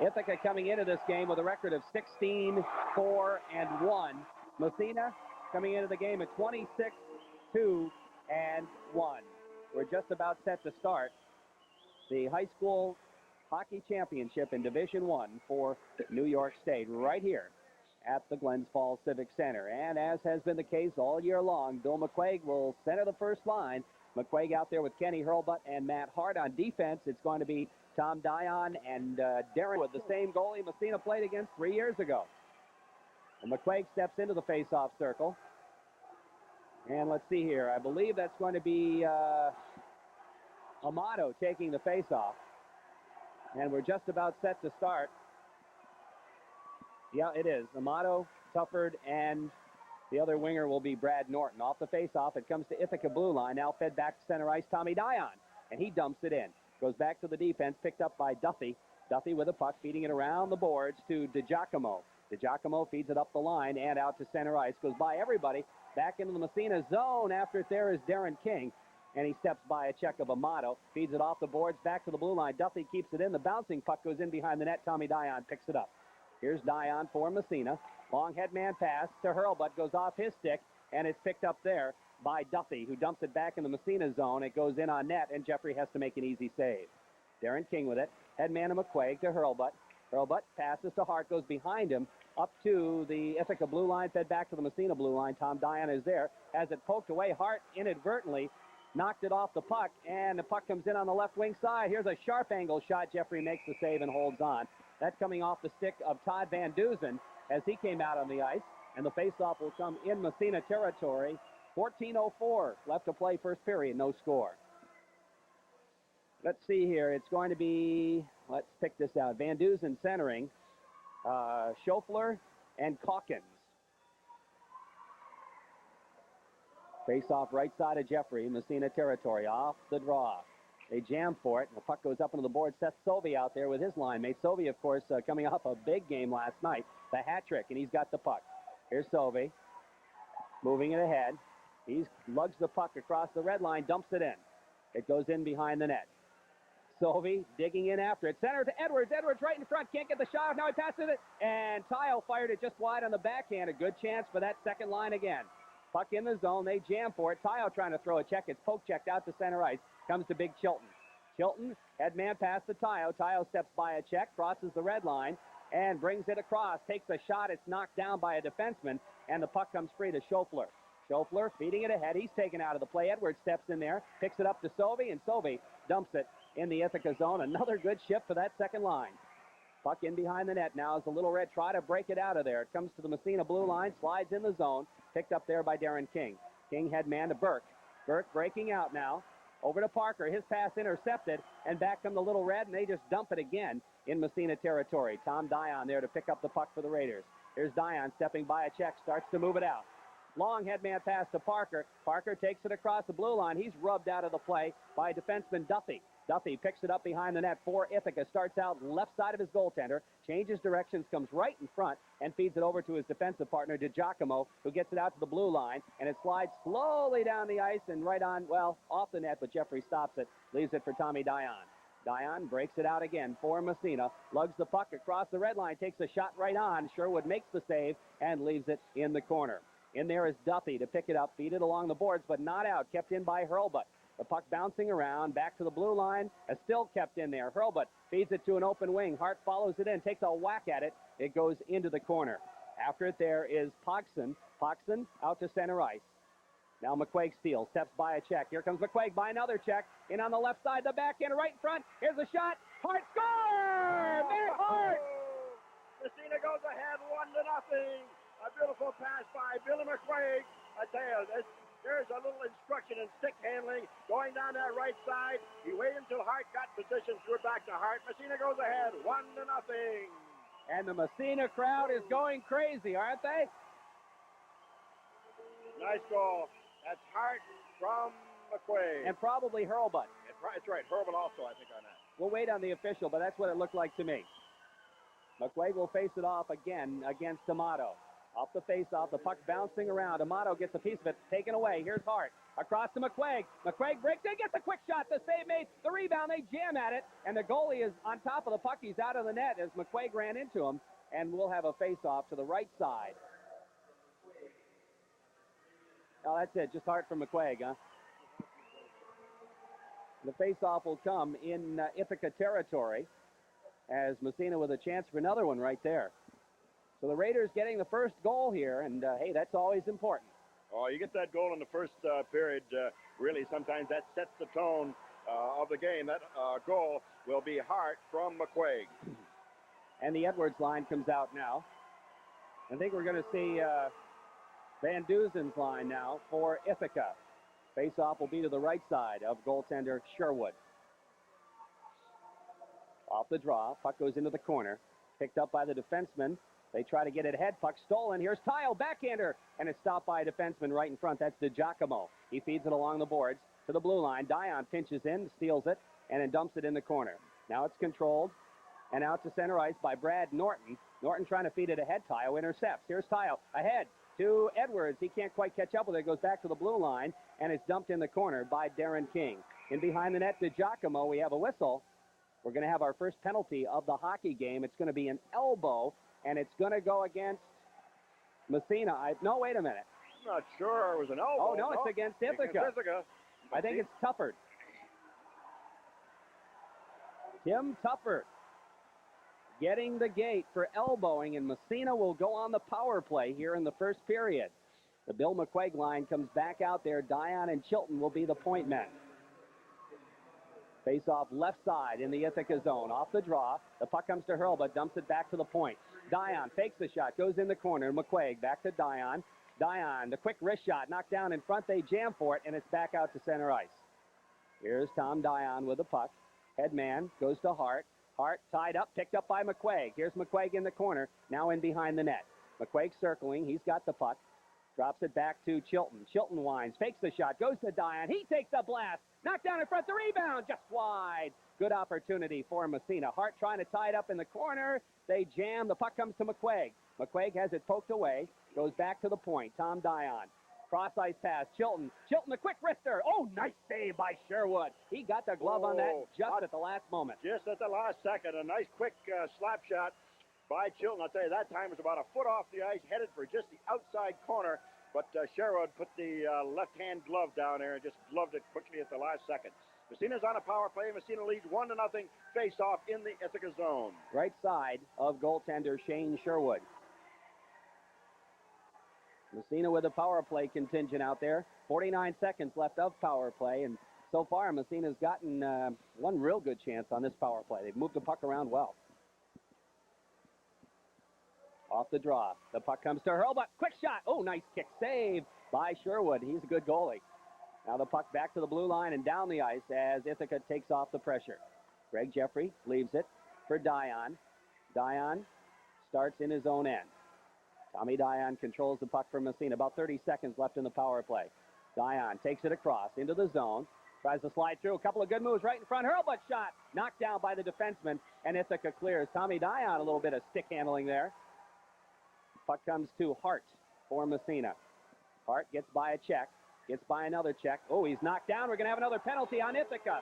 Ithaca coming into this game with a record of 16-4-1. Massena coming into the game at 26-2-1. We're just about set to start the high school hockey championship in Division I for New York State right here at the Glens Falls Civic Center. And as has been the case all year long, Bill McQuaig will center the first line. McQuaig out there with Kenny Hurlbut and Matt Hart. On defense, it's going to be Tom Dion and Darren with the same goalie Massena played against 3 years ago. And McQuaig steps into the face-off circle. And let's see here. I believe that's going to be Amato taking the face-off. And we're just about set to start. Yeah, it is. Amato, Tufford, and the other winger will be Brad Norton. Off the face-off, it comes to Ithaca blue line. Now fed back to center ice, Tommy Dion. And he dumps it in. Goes back to the defense, picked up by Duffy. Duffy with a puck, feeding it around the boards to DiGiacomo. DiGiacomo feeds it up the line and out to center ice. Goes by everybody. Back into the Massena zone. After it there is Darren King. And he steps by a check of Amato. Feeds it off the boards, back to the blue line. Duffy keeps it in. The bouncing puck goes in behind the net. Tommy Dion picks it up. Here's Dion for Massena. Long headman pass to Hurlbut. Goes off his stick, and it's picked up there by Duffy, who dumps it back in the Massena zone. It goes in on net, and Jeffrey has to make an easy save. Darren King with it. Headman to McQuaig to Hurlbut. Hurlbut passes to Hart, goes behind him, up to the Ithaca blue line, fed back to the Massena blue line. Tom Dion is there. Has it poked away. Hart inadvertently knocked it off the puck, and the puck comes in on the left wing side. Here's a sharp angle shot. Jeffrey makes the save and holds on. That coming off the stick of Todd Van Dusen as he came out on the ice, and the faceoff will come in Massena territory. 14:04 left to play first period, no score. Let's see here. It's going to be, let's pick this out. Van Dusen centering, Schofler and Calkins. Face-off right side of Jeffrey, Massena territory, off the draw. They jam for it. The puck goes up into the board. Seth Sovey out there with his line mate. Sovey, of course, coming off a big game last night, the hat trick, and he's got the puck. Here's Sovey, moving it ahead. He lugs the puck across the red line, dumps it in. It goes in behind the net. Sovey digging in after it. Center to Edwards. Edwards right in front. Can't get the shot. Now he passes it. And Tile fired it just wide on the backhand. A good chance for that second line again. Puck in the zone. They jam for it. Tile trying to throw a check. It's poke checked out to center ice. Comes to Big Chilton. Chilton, headman pass to Tile. Tile steps by a check, crosses the red line, and brings it across. Takes a shot. It's knocked down by a defenseman, and the puck comes free to Schofler. Schofler feeding it ahead. He's taken out of the play. Edwards steps in there, picks it up to Sovey, and Sovey dumps it in the Ithaca zone. Another good shift for that second line. Puck in behind the net now as the Little Red try to break it out of there. It comes to the Massena blue line, slides in the zone, picked up there by Darren King. King headman to Burke. Burke breaking out now. Over to Parker. His pass intercepted, and back come the Little Red, and they just dump it again in Massena territory. Tom Dion there to pick up the puck for the Raiders. Here's Dion stepping by a check, starts to move it out. Long headman pass to Parker. Parker takes it across the blue line. He's rubbed out of the play by defenseman Duffy. Duffy picks it up behind the net for Ithaca. Starts out left side of his goaltender. Changes directions, comes right in front, and feeds it over to his defensive partner, DiGiacomo, who gets it out to the blue line. And it slides slowly down the ice and right on, well, off the net, but Jeffrey stops it. Leaves it for Tommy Dion. Dion breaks it out again for Massena. Lugs the puck across the red line. Takes a shot right on. Sherwood makes the save and leaves it in the corner. In there is Duffy to pick it up, feed it along the boards, but not out. Kept in by Hurlbut. The puck bouncing around, back to the blue line, is still kept in there. Hurlbut feeds it to an open wing. Hart follows it in, takes a whack at it. It goes into the corner. After it there is Pogson. Pogson out to center ice. Now McQuaig steals, steps by a check. Here comes McQuaig by another check. In on the left side, the backhand right in front. Here's a shot. Hart scores! Matt Hart! Massena goes ahead 1-0. A beautiful pass by Billy McQuaig. I tell you, there's a little instruction in stick handling going down that right side. He waited until Hart got position, threw it back to Hart. Massena goes ahead 1-0. And the Massena crowd is going crazy, aren't they? Nice goal. That's Hart from McQuaig. And probably Hurlbut. That's right. Hurlbut also, I think, on that. We'll wait on the official, but that's what it looked like to me. McQuaig will face it off again against Amato. Off the face-off, the puck bouncing around. Amato gets a piece of it, taken away. Here's Hart. Across to McQuaig. McQuaig breaks in, gets a quick shot. The save made. The rebound, they jam at it. And the goalie is on top of the puck. He's out of the net as McQuaig ran into him. And we'll have a face-off to the right side. Oh, that's it. Just Hart from McQuaig, huh? The face-off will come in Ithaca territory as Massena with a chance for another one right there. So the Raiders getting the first goal here, and hey, that's always important. Oh, you get that goal in the first period, really sometimes that sets the tone of the game. That goal will be Hart from McQuaig. And the Edwards line comes out now. I think we're going to see Van Duzen's line now for Ithaca. Face-off will be to the right side of goaltender Sherwood. Off the draw, puck goes into the corner. Picked up by the defenseman. They try to get it ahead. Puck stolen. Here's Tile, backhander. And it's stopped by a defenseman right in front. That's DiGiacomo. He feeds it along the boards to the blue line. Dion pinches in, steals it, and then dumps it in the corner. Now it's controlled and out to center ice by Brad Norton. Norton trying to feed it ahead. Tile intercepts. Here's Tile ahead to Edwards. He can't quite catch up with it. Goes back to the blue line, and it's dumped in the corner by Darren King. In behind the net, DiGiacomo, we have a whistle. We're going to have our first penalty of the hockey game. It's going to be an elbow, and it's going to go against Massena. No, wait a minute. I'm not sure it was an elbow. Oh, no, it's against Ithaca. I think it's Tufford. Tim Tufford getting the gate for elbowing, and Massena will go on the power play here in the first period. The Bill McQuaig line comes back out there. Dion and Chilton will be the point men. Face off left side in the Ithaca zone. Off the draw. The puck comes to Hurl, but dumps it back to the point. Dion fakes the shot, goes in the corner. McQuaig back to Dion. Dion, the quick wrist shot, knocked down in front. They jam for it, and it's back out to center ice. Here's Tom Dion with the puck. Headman goes to Hart. Hart tied up, picked up by McQuaig. Here's McQuaig in the corner, now in behind the net. McQuaig circling. He's got the puck. Drops it back to Chilton. Chilton winds, fakes the shot, goes to Dion. He takes the blast. Knocked down in front, the rebound, just wide. Good opportunity for Massena. Hart trying to tie it up in the corner. They jam. The puck comes to McQuaig. McQuaig has it poked away. Goes back to the point. Tom Dion. Cross-ice pass. Chilton. Chilton, the quick wrister. Oh, nice save by Sherwood. He got the glove on that just at the last moment. Just at the last second. A nice quick slap shot by Chilton. I'll tell you, that time was about a foot off the ice, headed for just the outside corner. But Sherwood put the left-hand glove down there and just gloved it quickly at the last second. Massena's on a power play. Massena leads 1-0. Face-off in the Ithaca zone. Right side of goaltender Shane Sherwood. Massena with a power play contingent out there. 49 seconds left of power play, and so far Massena's gotten one real good chance on this power play. They've moved the puck around well. Off the draw. The puck comes to Hurlbut. Quick shot. Oh, nice kick save by Sherwood. He's a good goalie. Now the puck back to the blue line and down the ice as Ithaca takes off the pressure. Greg Jeffrey leaves it for Dion. Dion starts in his own end. Tommy Dion controls the puck for Massena. About 30 seconds left in the power play. Dion takes it across into the zone. Tries to slide through. A couple of good moves right in front. Hurlbut shot. Knocked down by the defenseman. And Ithaca clears. Tommy Dion, a little bit of stick handling there. Puck comes to Hart for Massena. Hart gets by a check. Gets by another check. Oh, he's knocked down. We're going to have another penalty on Ithaca.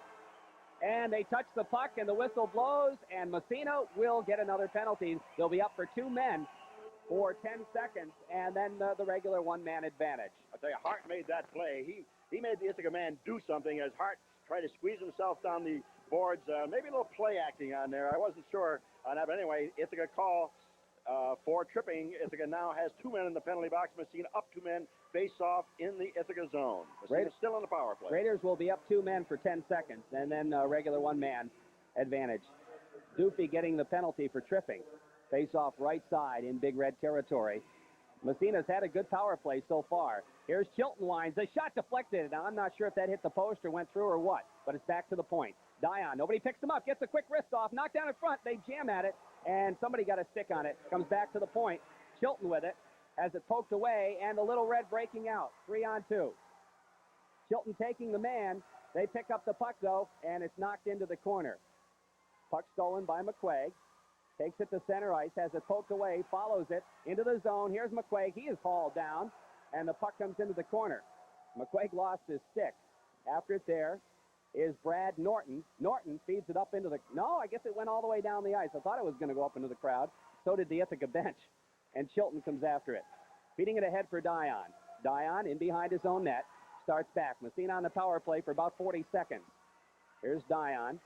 And they touch the puck, and the whistle blows, and Massena will get another penalty. They'll be up for 2 men for 10 seconds, and then the regular one-man advantage. I'll tell you, Hart made that play. He made the Ithaca man do something as Hart tried to squeeze himself down the boards. Maybe a little play acting on there. I wasn't sure on that, but anyway, Ithaca call for tripping. Ithaca now has 2 men in the penalty box. Massena up 2 men. Face off in the Ithaca zone. Massena's still on the power play. Raiders will be up 2 men for 10 seconds, and then regular one-man advantage. Doofy getting the penalty for tripping. Face off right side in Big Red territory. Massena's had a good power play so far. Here's Chilton winds. The shot deflected. Now, I'm not sure if that hit the post or went through or what, but it's back to the point. Dion, nobody picks him up. Gets a quick wrist off. Knocked down in front. They jam at it, and somebody got a stick on it. Comes back to the point. Chilton with it. Has it poked away, and the Little Red breaking out. 3-on-2. Chilton taking the man. They pick up the puck, though, and it's knocked into the corner. Puck stolen by McQuaig. Takes it to center ice, has it poked away, follows it into the zone. Here's McQuaig. He is hauled down, and the puck comes into the corner. McQuaig lost his stick. After it there is Brad Norton. Norton feeds it up into the... No, I guess it went all the way down the ice. I thought it was going to go up into the crowd. So did the Ithaca bench. And Chilton comes after it. Feeding it ahead for Dion. Dion in behind his own net. Starts back. Massena on the power play for about 40 seconds. Here's Dion.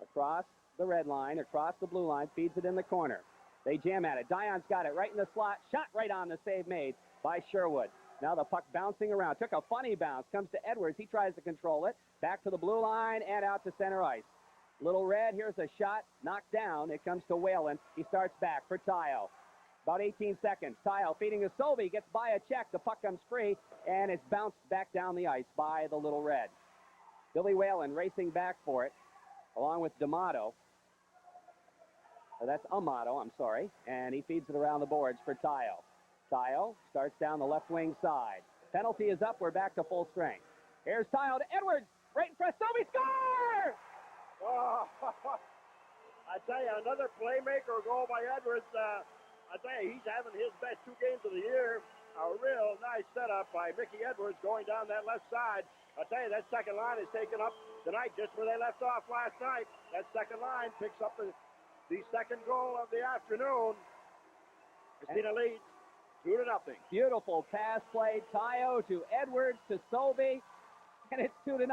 Across the red line, across the blue line, feeds it in the corner. They jam at it. Dion's got it right in the slot. Shot right on the save made by Sherwood. Now the puck bouncing around. Took a funny bounce. Comes to Edwards. He tries to control it. Back to the blue line and out to center ice. Little Red, here's a shot. Knocked down. It comes to Whalen. He starts back for Tayo. About 18 seconds. Tayo feeding to Sovey. Gets by a check. The puck comes free, and it's bounced back down the ice by the Little Red. Billy Whalen racing back for it, along with D'Amato. That's Amato, I'm sorry. And he feeds it around the boards for Tayo. Tayo starts down the left wing side. Penalty is up. We're back to full strength. Here's Tayo to Edwards. Right in front. Sovey score! Oh, I tell you, another playmaker goal by Edwards. I tell you, he's having his best 2 games of the year. A real nice setup by Mickey Edwards going down that left side. I tell you, that second line is taken up tonight just where they left off last night. That second line picks up the second goal of the afternoon. Massena leads 2-0. Beautiful pass play. Tayo to Edwards to Sovey, and it's 2-0.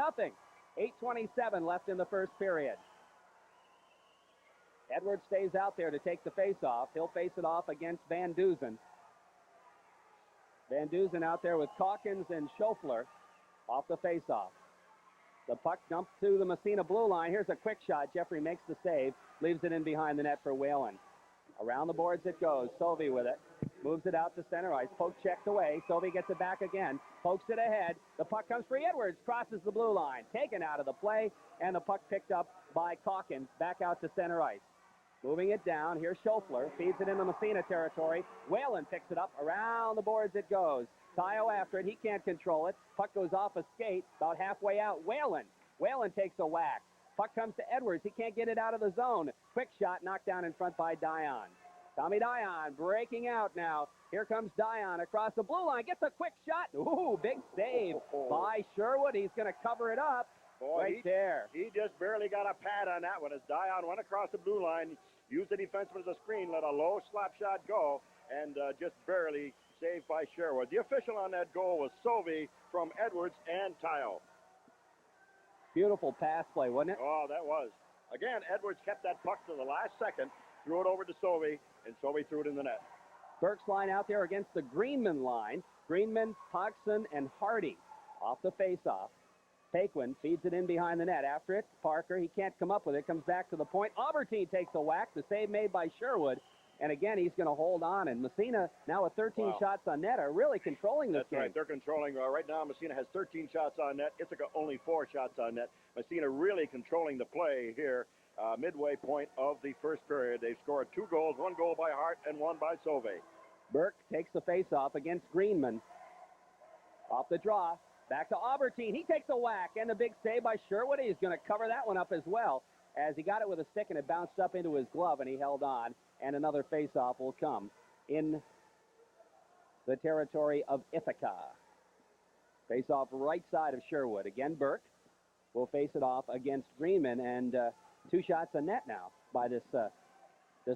8:27 left in the first period. Edwards stays out there to take the face-off. He'll face it off against Van Duzen. Van Duzen out there with Calkins and Schofler off the face-off. The puck dumped to the Massena blue line. Here's a quick shot. Jeffrey makes the save. Leaves it in behind the net for Whalen. Around the boards it goes. Sovey with it. Moves it out to center ice. Poke checked away. Sovey gets it back again. Pokes it ahead. The puck comes free. Edwards crosses the blue line. Taken out of the play. And the puck picked up by Calkins. Back out to center ice. Moving it down. Here's Schofler. Feeds it into Massena territory. Whalen picks it up. Around the boards it goes. Tayo after it. He can't control it. Puck goes off a skate. About halfway out. Whalen takes a whack. Puck comes to Edwards. He can't get it out of the zone. Quick shot knocked down in front by Dion. Tommy Dion breaking out now. Here comes Dion across the blue line. Gets a quick shot. Ooh, big save by Sherwood. He's going to cover it up. Boy, there. He just barely got a pad on that one as Dion went across the blue line, used the defenseman as a screen, let a low slap shot go, and just barely saved by Sherwood. The official on that goal was Sovey from Edwards and Tayo. Beautiful pass play, wasn't it? Oh, that was. Again, Edwards kept that puck to the last second, threw it over to Sovey, and Sovey threw it in the net. Burke's line out there against the Greenman line. Greenman, Hodgson, and Hardy off the face-off. Paquin feeds it in behind the net. After it, Parker, he can't come up with it. Comes back to the point. Albertine takes a whack. The save made by Sherwood. And again, he's going to hold on. And Massena, now with 13 shots on net, are really controlling this game. That's right. They're controlling. Right now, Massena has 13 shots on net. Ithaca only 4 shots on net. Massena really controlling the play here. Midway point of the first period. They've scored 2 goals, 1 goal by Hart and 1 by Sovey. Burke takes the face-off against Greenman. Off the draw. Back to Albertine. He takes a whack, and the big save by Sherwood. He's going to cover that one up as well, as he got it with a stick, and it bounced up into his glove, and he held on. And another face-off will come in the territory of Ithaca. Face-off right side of Sherwood. Again, Burke will face it off against Greenman, and 2 shots on net now by this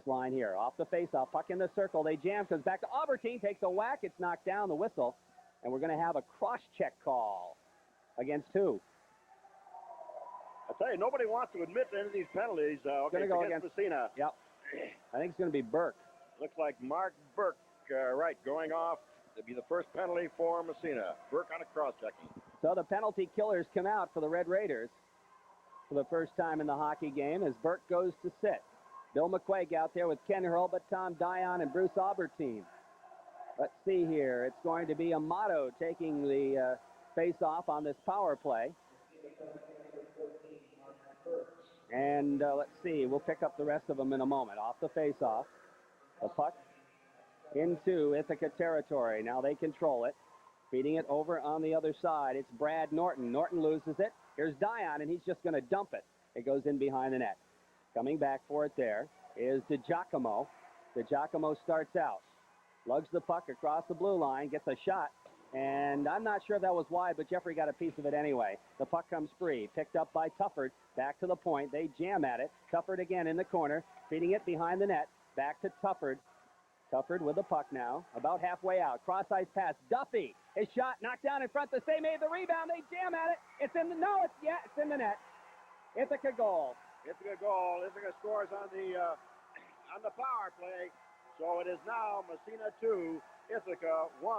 line here. Off the face-off, puck in the circle. They jam, comes back to Albertine, takes a whack. It's knocked down, the whistle. And we're going to have a cross-check call against 2. I tell you, nobody wants to admit any of these penalties. Going to go against Massena. Yep. I think it's going to be Burke. Looks like Mark Burke, right, going off. It'll be the first penalty for Massena. Burke on a cross-checking. So the penalty killers come out for the Red Raiders for the first time in the hockey game as Burke goes to sit. Bill McQuaig out there with Ken Hurlbut, Tom Dion, and Bruce Albertine. Let's see here. It's going to be Amato taking the face-off on this power play. And let's see. We'll pick up the rest of them in a moment. Off the face-off. The puck into Ithaca territory. Now they control it. Feeding it over on the other side. It's Brad Norton. Norton loses it. Here's Dion, and he's just going to dump it. It goes in behind the net. Coming back for it there. is DiGiacomo. DiGiacomo starts out, lugs the puck across the blue line, gets a shot, and I'm not sure if that was wide, but Jeffrey got a piece of it anyway. The puck comes free, picked up by Tufford, back to the point. They jam at it. Tufford again in the corner, feeding it behind the net, back to Tufford. Tufford with the puck now, about halfway out. Cross-ice pass, Duffy. His shot knocked down in front. The save made the rebound. They jam at it. It's in the, it's in the net. Ithaca goal. Ithaca goal. Ithaca scores on the power play. So it is now Massena 2, Ithaca 1.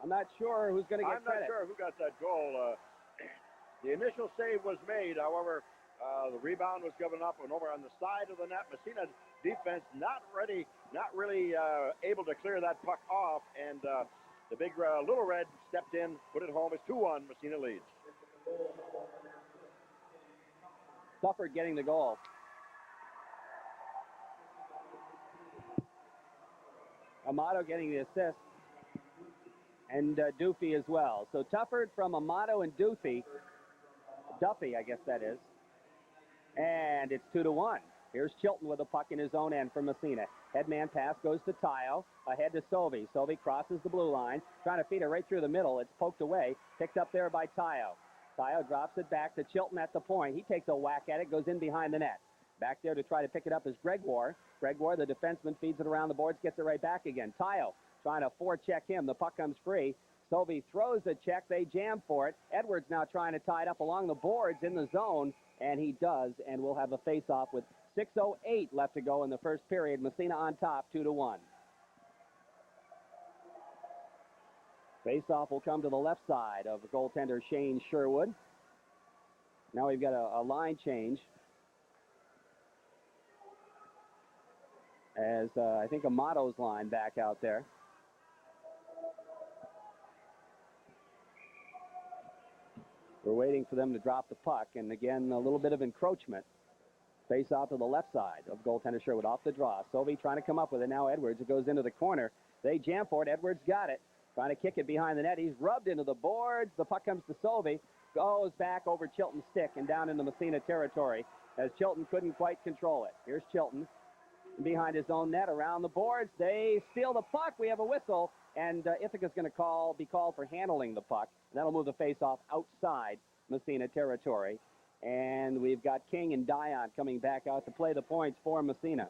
I'm not sure who's going to get credit. I'm not sure who got that goal. The initial save was made, however, the rebound was given up and over on the side of the net. Massena defense not really able to clear that puck off, and the big Little Red stepped in, put it home. It's 2-1. Massena leads. Tufford getting the goal. Amato getting the assist. And Duffy as well. So Tufford from Amato and Duffy, I guess that is. And it's 2-1. Here's Chilton with a puck in his own end for Massena. Headman pass goes to Tayo, ahead to Sovey. Sovey crosses the blue line, trying to feed it right through the middle. It's poked away, picked up there by Tayo. Tayo drops it back to Chilton at the point. He takes a whack at it, goes in behind the net. Back there to try to pick it up is Gregoire. Gregoire, the defenseman, feeds it around the boards, gets it right back again. Tayo trying to forecheck him. The puck comes free. Sovey throws the check. They jam for it. Edwards now trying to tie it up along the boards in the zone, and he does, and we'll have a face-off with 6:08 left to go in the first period. Massena on top, 2-1. Face-off will come to the left side of goaltender Shane Sherwood. Now we've got a line change. As I think Amato's line back out there. We're waiting for them to drop the puck, and again, a little bit of encroachment. Face off to the left side of goaltender Sherwood off the draw. Sovey trying to come up with it. Now Edwards. It goes into the corner. They jam for it. Edwards got it. Trying to kick it behind the net. He's rubbed into the boards. The puck comes to Sovey. Goes back over Chilton's stick and down into Massena territory as Chilton couldn't quite control it. Here's Chilton behind his own net around the boards. They steal the puck. We have a whistle, and Ithaca's going to be called for handling the puck. And that'll move the face-off outside Massena territory. And we've got King and Dion coming back out to play the points for Massena.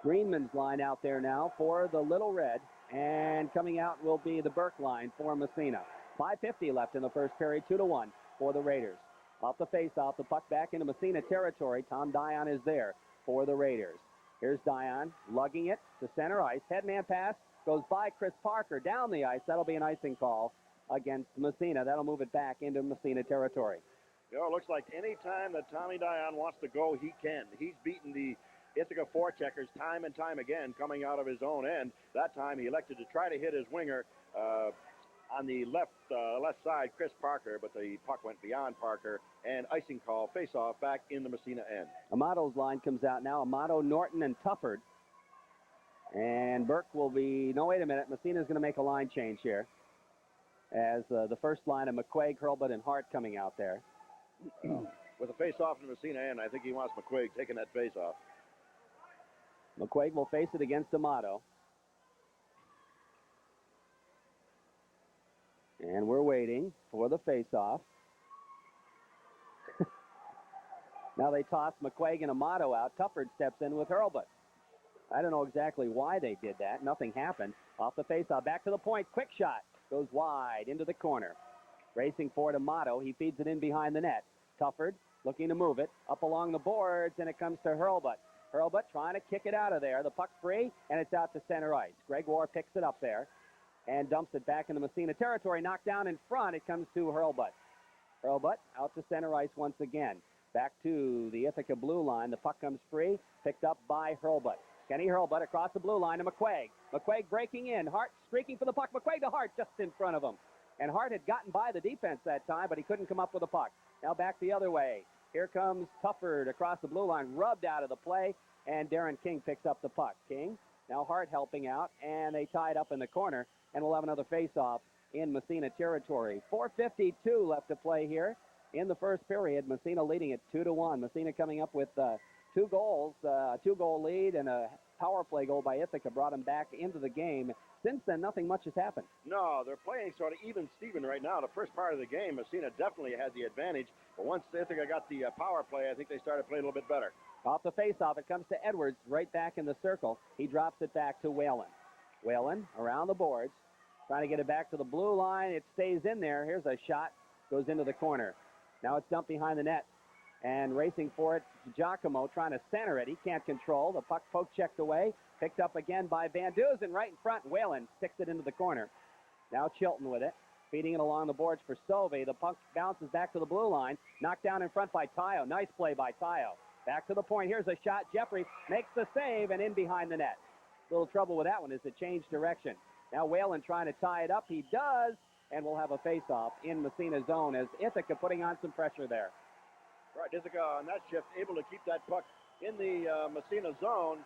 Greenman's line out there now for the Little Red. And coming out will be the Burke line for Massena. 5:50 left in the first period, 2-1 for the Raiders. Off the face-off, the puck back into Massena territory. Tom Dion is there for the Raiders. Here's Dion lugging it to center ice. Headman pass goes by Chris Parker down the ice. That'll be an icing call against Massena. That'll move it back into Massena territory. You know, it looks like any time that Tommy Dion wants to go, he can. He's beaten the Ithaca forecheckers time and time again coming out of his own end. That time he elected to try to hit his winger on the left side, Chris Parker, but the puck went beyond Parker, and icing call, face-off back in the Massena end. Amato's line comes out now. Amato, Norton, and Tufford. And Burke will be, no, wait a minute, Massena's going to make a line change here. As the first line of McQuaig, Hurlbut, and Hart coming out there. With a face-off in the Massena end, I think he wants McQuaig taking that face-off. McQuaig will face it against Amato. And we're waiting for the face-off. Now they toss McQuaig and Amato out. Tufford steps in with Hurlbut. I don't know exactly why they did that. Nothing happened. Off the face-off, back to the point. Quick shot. Goes wide into the corner. Racing for it, Amato. He feeds it in behind the net. Tufford looking to move it up along the boards, and it comes to Hurlbut. Hurlbut trying to kick it out of there. The puck's free, and it's out to center ice. Gregoire picks it up there and dumps it back in the Massena territory. Knocked down in front. It comes to Hurlbut. Hurlbut out to center ice once again. Back to the Ithaca blue line. The puck comes free, picked up by Hurlbut. Kenny Hurlbut across the blue line to McQuaig. McQuaig breaking in. Hart streaking for the puck. McQuaig to Hart just in front of him. And Hart had gotten by the defense that time, but he couldn't come up with a puck. Now back the other way. Here comes Tufford across the blue line, rubbed out of the play, and Darren King picks up the puck. King, now Hart helping out, and they tie it up in the corner, and we'll have another face-off in Massena territory. 4:52 left to play here in the first period. Massena leading it 2-1. Massena coming up with 2 goals, a 2-goal lead, and a power play goal by Ithaca brought them back into the game. Since then, nothing much has happened. No, they're playing sort of even-steven right now. The first part of the game, Massena definitely had the advantage. But once Ithaca got the power play, I think they started playing a little bit better. Off the face-off, it comes to Edwards, right back in the circle. He drops it back to Whalen. Whalen around the boards, trying to get it back to the blue line. It stays in there. Here's a shot, goes into the corner. Now it's dumped behind the net. And racing for it, Giacomo trying to center it. He can't control. The puck poke checked away. Picked up again by Van Dusen right in front. Whalen sticks it into the corner. Now Chilton with it. Feeding it along the boards for Sovey. The puck bounces back to the blue line. Knocked down in front by Tayo. Nice play by Tayo. Back to the point. Here's a shot. Jeffrey makes the save and in behind the net. A little trouble with that one is it changed direction. Now Whalen trying to tie it up. He does. And we'll have a face-off in Massena zone as Ithaca putting on some pressure there. Right, Ithaca on that shift able to keep that puck in the Massena zone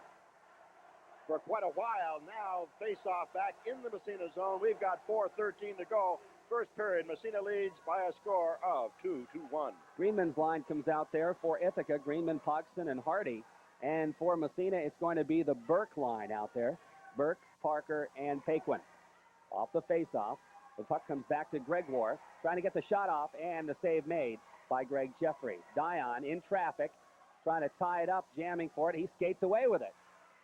for quite a while. Now face-off back in the Massena zone. We've got 4:13 to go. First period, Massena leads by a score of 2-1. Greenman's line comes out there for Ithaca. Greenman, Pogson, and Hardy. And for Massena, it's going to be the Burke line out there. Burke, Parker, and Paquin. Off the face-off, the puck comes back to Gregoire, trying to get the shot off, and the save made by Greg Jeffrey. Dion in traffic, trying to tie it up, jamming for it. He skates away with it.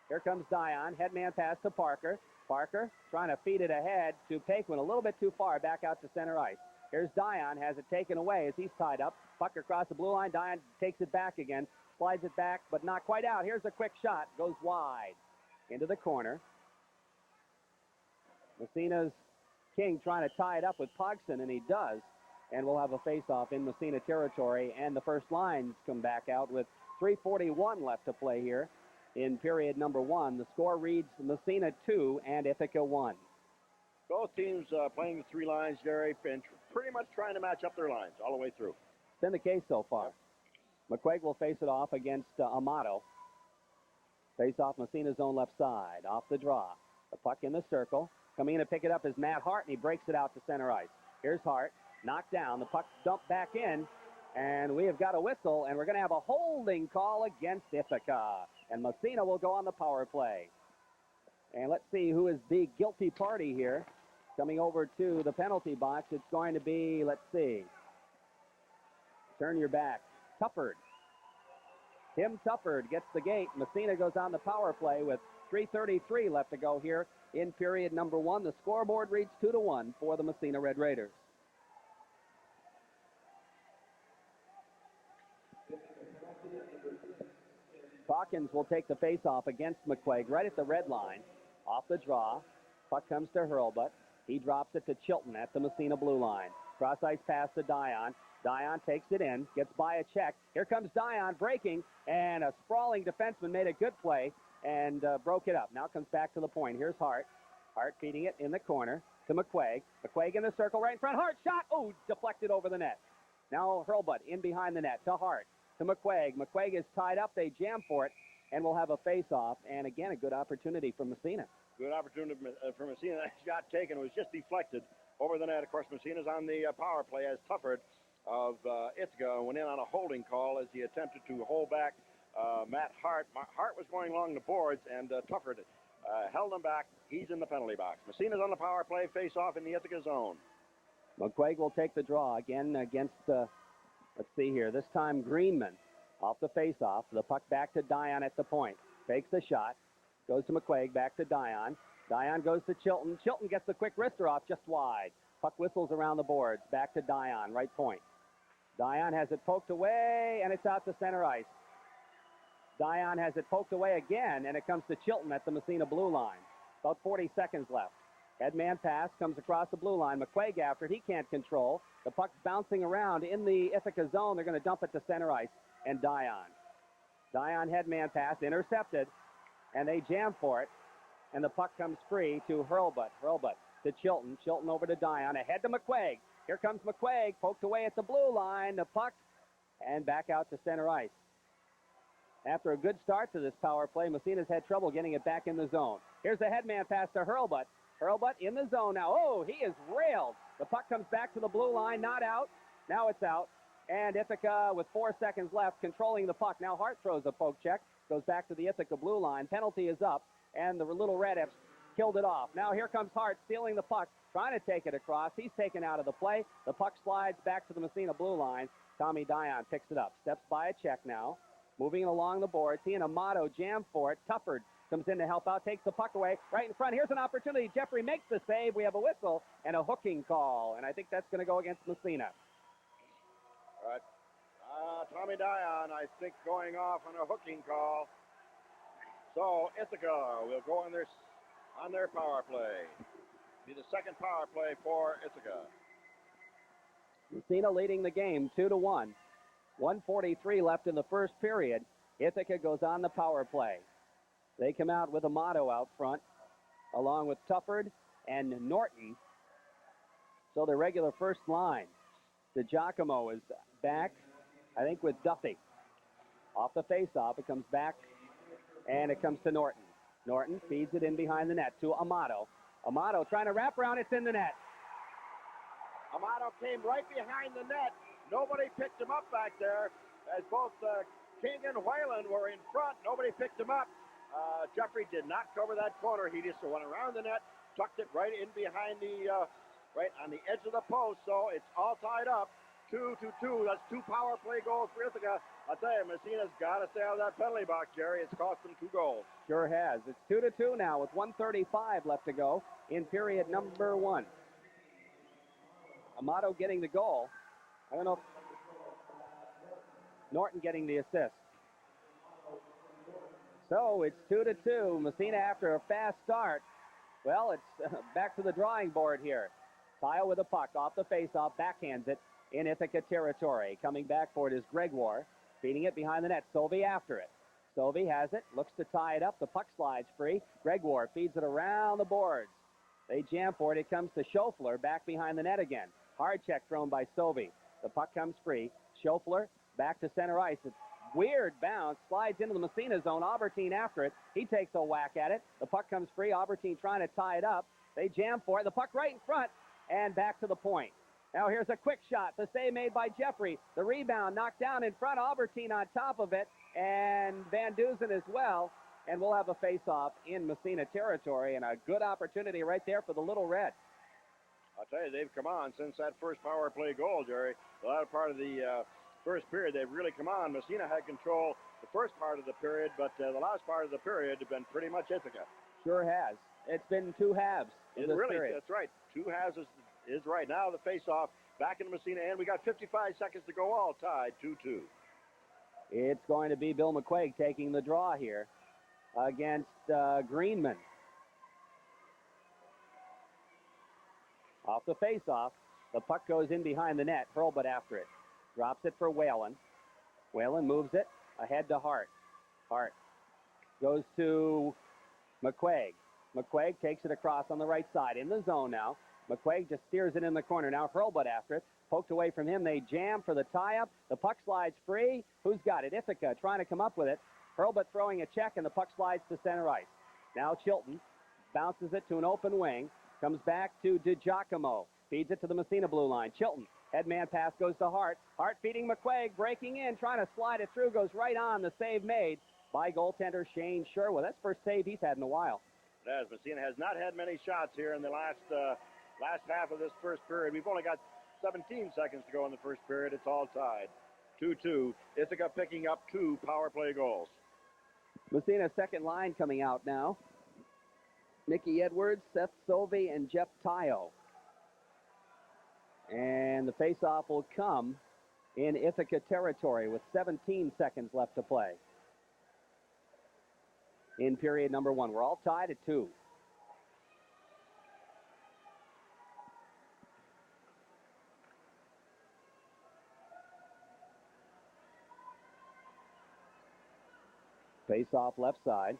Here comes Dion. Headman pass to Parker. Parker trying to feed it ahead to Paquin. A little bit too far, back out to center ice. Here's Dion, has it taken away as he's tied up. Puck across the blue line. Dion takes it back again, slides it back, but not quite out. Here's a quick shot, goes wide into the corner. Massena's King trying to tie it up with Pogson, and he does. And we'll have a face-off in Massena territory. And the first lines come back out with 3:41 left to play here in period number 1. The score reads Massena 2 and Ithaca 1. Both teams playing the 3 lines, Jerry, and pretty much trying to match up their lines all the way through. It's been the case so far. McQuaig will face it off against Amato. Face-off Massena zone left side. Off the draw. The puck in the circle. Coming in to pick it up is Matt Hart, and he breaks it out to center ice. Here's Hart. Knocked down. The puck dumped back in. And we have got a whistle, and we're going to have a holding call against Ithaca. And Massena will go on the power play. And let's see who is the guilty party here. Coming over to the penalty box, it's going to be, let's see. Turn your back. Tufford. Tim Tufford gets the gate. Massena goes on the power play with 3:33 left to go here in period number 1. The scoreboard reads 2-1 for the Massena Red Raiders. Hawkins will take the face-off against McQuaig right at the red line. Off the draw. Puck comes to Hurlbut. He drops it to Chilton at the Massena blue line. Cross-ice pass to Dion. Dion takes it in, gets by a check. Here comes Dion breaking, and a sprawling defenseman made a good play and broke it up. Now comes back to the point. Here's Hart. Hart feeding it in the corner to McQuaig. McQuaig in the circle right in front. Hart shot. Oh, deflected over the net. Now Hurlbut in behind the net to Hart. To McQuaig. McQuaig is tied up. They jam for it, and we'll have a face-off. And again, a good opportunity for Massena. Good opportunity for Massena. That shot taken was just deflected over the net. Of course, Massena's on the power play as Tufford of Ithaca went in on a holding call as he attempted to hold back Matt Hart. Hart was going along the boards, and Tufford held him back. He's in the penalty box. Massena's on the power play, face-off in the Ithaca zone. McQuaig will take the draw again against, let's see here, this time Greenman off the face-off. The puck back to Dion at the point. Takes the shot. Goes to McQuaig, back to Dion. Dion goes to Chilton. Chilton gets the quick wrister off just wide. Puck whistles around the boards. Back to Dion, right point. Dion has it poked away, and it's out to center ice. Dion has it poked away again, and it comes to Chilton at the Massena blue line. About 40 seconds left. Headman pass comes across the blue line. McQuaig after it. He can't control. The puck's bouncing around in the Ithaca zone. They're going to dump it to center ice, and Dion. Dion headman pass intercepted, and they jam for it. And the puck comes free to Hurlbut. Hurlbut to Chilton. Chilton over to Dion. Ahead to McQuaig. Here comes McQuaig. Poked away at the blue line. The puck. And back out to center ice. After a good start to this power play, Massena's had trouble getting it back in the zone. Here's the headman pass to Hurlbut. Hurlbut in the zone now. Oh, he is railed. The puck comes back to the blue line, not out. Now it's out. And Ithaca, with 4 seconds left, controlling the puck. Now Hart throws a poke check. Goes back to the Ithaca blue line. Penalty is up. And the Little Red have killed it off. Now here comes Hart stealing the puck, trying to take it across. He's taken out of the play. The puck slides back to the Massena blue line. Tommy Dion picks it up. Steps by a check now. Moving along the boards. He and Amato jam for it. Tufford comes in to help out, takes the puck away right in front. Here's an opportunity. Jeffrey makes the save. We have a whistle and a hooking call, and I think that's going to go against Massena. All right. Tommy Dion, I think, going off on a hooking call. So Ithaca will go on their power play. Be the second power play for Ithaca. Massena leading the game 2-1. 1:43 left in the first period. Ithaca goes on the power play. They come out with Amato out front, along with Tufford and Norton. So the regular first line. DiGiacomo is back, I think, with Duffy. Off the faceoff, it comes back, and it comes to Norton. Norton feeds it in behind the net to Amato. Amato trying to wrap around, it's in the net. Amato came right behind the net. Nobody picked him up back there, as both King and Whalen were in front. Nobody picked him up. Jeffrey did not cover that corner. He just went around the net, tucked it right in behind the, right on the edge of the post. So it's all tied up, 2-2. That's 2 power play goals for Ithaca. I'll tell you, Massena's got to stay out of that penalty box, Jerry. It's cost them 2 goals. Sure has. It's 2-2 now with 1:35 left to go in period number 1. Amato getting the goal. I don't know if Norton getting the assist. So it's 2-2. Massena after a fast start. Well, it's back to the drawing board here. Tile with the puck off the faceoff, backhands it in Ithaca territory. Coming back for it is Gregoire, feeding it behind the net. Sovey after it. Sovey has it, looks to tie it up. The puck slides free. Gregoire feeds it around the boards. They jam for it. It comes to Schofler, back behind the net again. Hard check thrown by Sovey. The puck comes free. Schofler back to center ice. It's weird bounce, slides into the Massena zone. Albertine after it. He takes a whack at it. The puck comes free. Albertine trying to tie it up. They jam for it. The puck right in front and back to the point. Now here's a quick shot. The save made by Jeffrey. The rebound knocked down in front. Albertine on top of it, and Van Dusen as well. And we'll have a face-off in Massena territory, and a good opportunity right there for the Little Red. I'll tell you, they've come on since that first power play goal, Jerry. The latter part of the first period, they've really come on. Massena had control the first part of the period, but the last part of the period has been pretty much Ithaca. Sure has. It's been 2 halves in this really, period. That's right. 2 halves is right. Now the face-off back into Massena, and we got 55 seconds to go, all tied 2-2. It's going to be Bill McQuaig taking the draw here against Greenman. Off the face-off, the puck goes in behind the net. Hurlbut after it. Drops it for Whalen. Whalen moves it ahead to Hart. Hart goes to McQuaig. McQuaig takes it across on the right side. In the zone now. McQuaig just steers it in the corner. Now Hurlbut after it. Poked away from him. They jam for the tie-up. The puck slides free. Who's got it? Ithaca trying to come up with it. Hurlbut throwing a check, and the puck slides to center ice. Now Chilton bounces it to an open wing. Comes back to DiGiacomo. Feeds it to the Massena blue line. Chilton. Headman pass goes to Hart. Hart feeding McQuaig. Breaking in. Trying to slide it through. Goes right on. The save made by goaltender Shane Sherwood. That's the first save he's had in a while. It has. Massena has not had many shots here in the last half of this first period. We've only got 17 seconds to go in the first period. It's all tied. 2-2. Ithaca picking up 2 power play goals. Massena's second line coming out now. Mickey Edwards, Seth Sovey, and Jeff Tayo. And the faceoff will come in Ithaca territory with 17 seconds left to play in period number 1. We're all tied at 2. Face-off left side.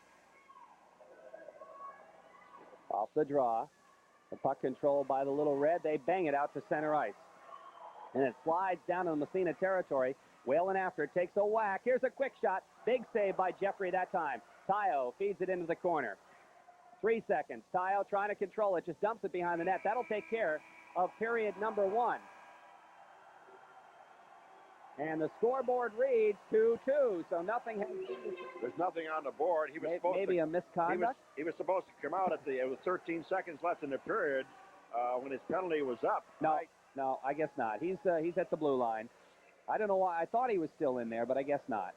Off the draw. The puck controlled by the Little Red. They bang it out to center ice. And it slides down to the Massena territory. Whalen after it takes a whack. Here's a quick shot. Big save by Jeffrey that time. Tayo feeds it into the corner. 3 seconds. Tayo trying to control it, just dumps it behind the net. That'll take care of period number 1. And the scoreboard reads 2-2, so nothing has... There's nothing on the board. He was supposed maybe to, a misconduct? He was supposed to come out at it was 13 seconds left in the period when his penalty was up. No, right? no, I guess not. He's at the blue line. I don't know why. I thought he was still in there, but I guess not.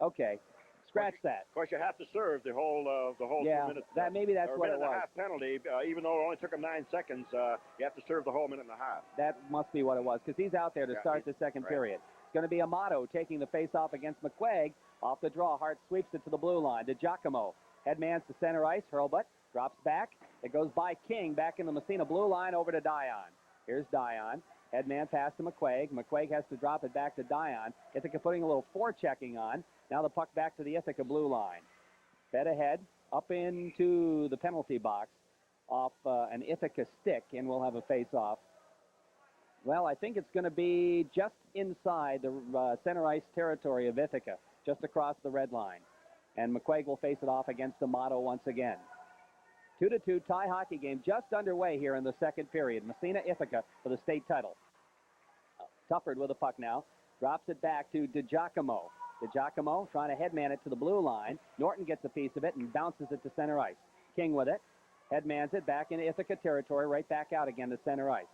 Okay, scratch that. Of course, you have to serve the whole 2 minutes. Maybe that's what it was. A minute and a half penalty, even though it only took him 9 seconds, you have to serve the whole minute and a half. That must be what it was, because he's out there to start the second period. It's going to be Amato taking the face-off against McQuaig. Off the draw, Hart sweeps it to the blue line. To Giacomo. Headman's to center ice. Hurlbut drops back. It goes by King back in the Massena blue line over to Dion. Here's Dion. Headman pass to McQuaig. McQuaig has to drop it back to Dion. Ithaca putting a little forechecking on. Now the puck back to the Ithaca blue line. Fed ahead, up into the penalty box off an Ithaca stick, and we'll have a face-off. Well, I think it's going to be just inside the center ice territory of Ithaca, just across the red line. And McQuaig will face it off against Amato once again. 2-2 tie hockey game just underway here in the second period. Massena Ithaca for the state title. Tufford with the puck now. Drops it back to DiGiacomo. DiGiacomo trying to headman it to the blue line. Norton gets a piece of it and bounces it to center ice. King with it. Headmans it back into Ithaca territory, right back out again to center ice.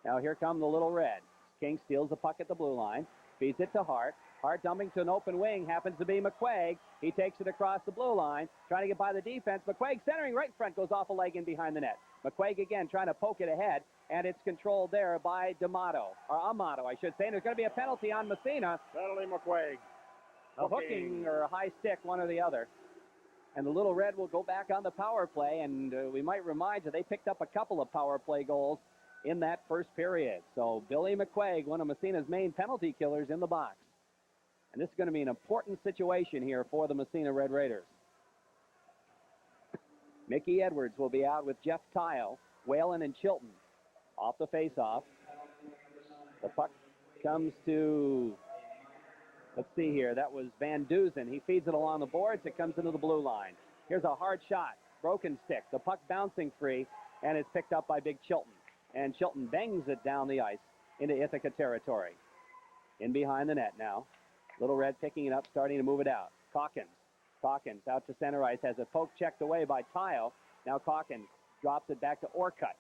Now here come the Little Red. King steals the puck at the blue line. Feeds it to Hart. Hart dumping to an open wing. Happens to be McQuaig. He takes it across the blue line. Trying to get by the defense. McQuaig centering right in front. Goes off a leg in behind the net. McQuaig again trying to poke it ahead. And it's controlled there by Amato, I should say. And there's going to be a penalty on Massena. Penalty McQuaig. A hooking or a high stick, one or the other. And the Little Red will go back on the power play. And we might remind you, they picked up a couple of power play goals in that first period. So Billy McQuaig, one of Massena's main penalty killers, in the box. And this is going to be an important situation here for the Massena Red Raiders. Mickey Edwards will be out with Jeff Tayo, Whalen, and Chilton. Off the face-off. The puck comes to, let's see here, that was Van Dusen. He feeds it along the boards. It comes into the blue line. Here's a hard shot. Broken stick. The puck bouncing free, and it's picked up by Big Chilton. And Chilton bangs it down the ice into Ithaca territory. In behind the net now. Little Red picking it up, starting to move it out. Calkins out to center ice, has a poke checked away by Tayo. Now Calkins drops it back to Orcutt.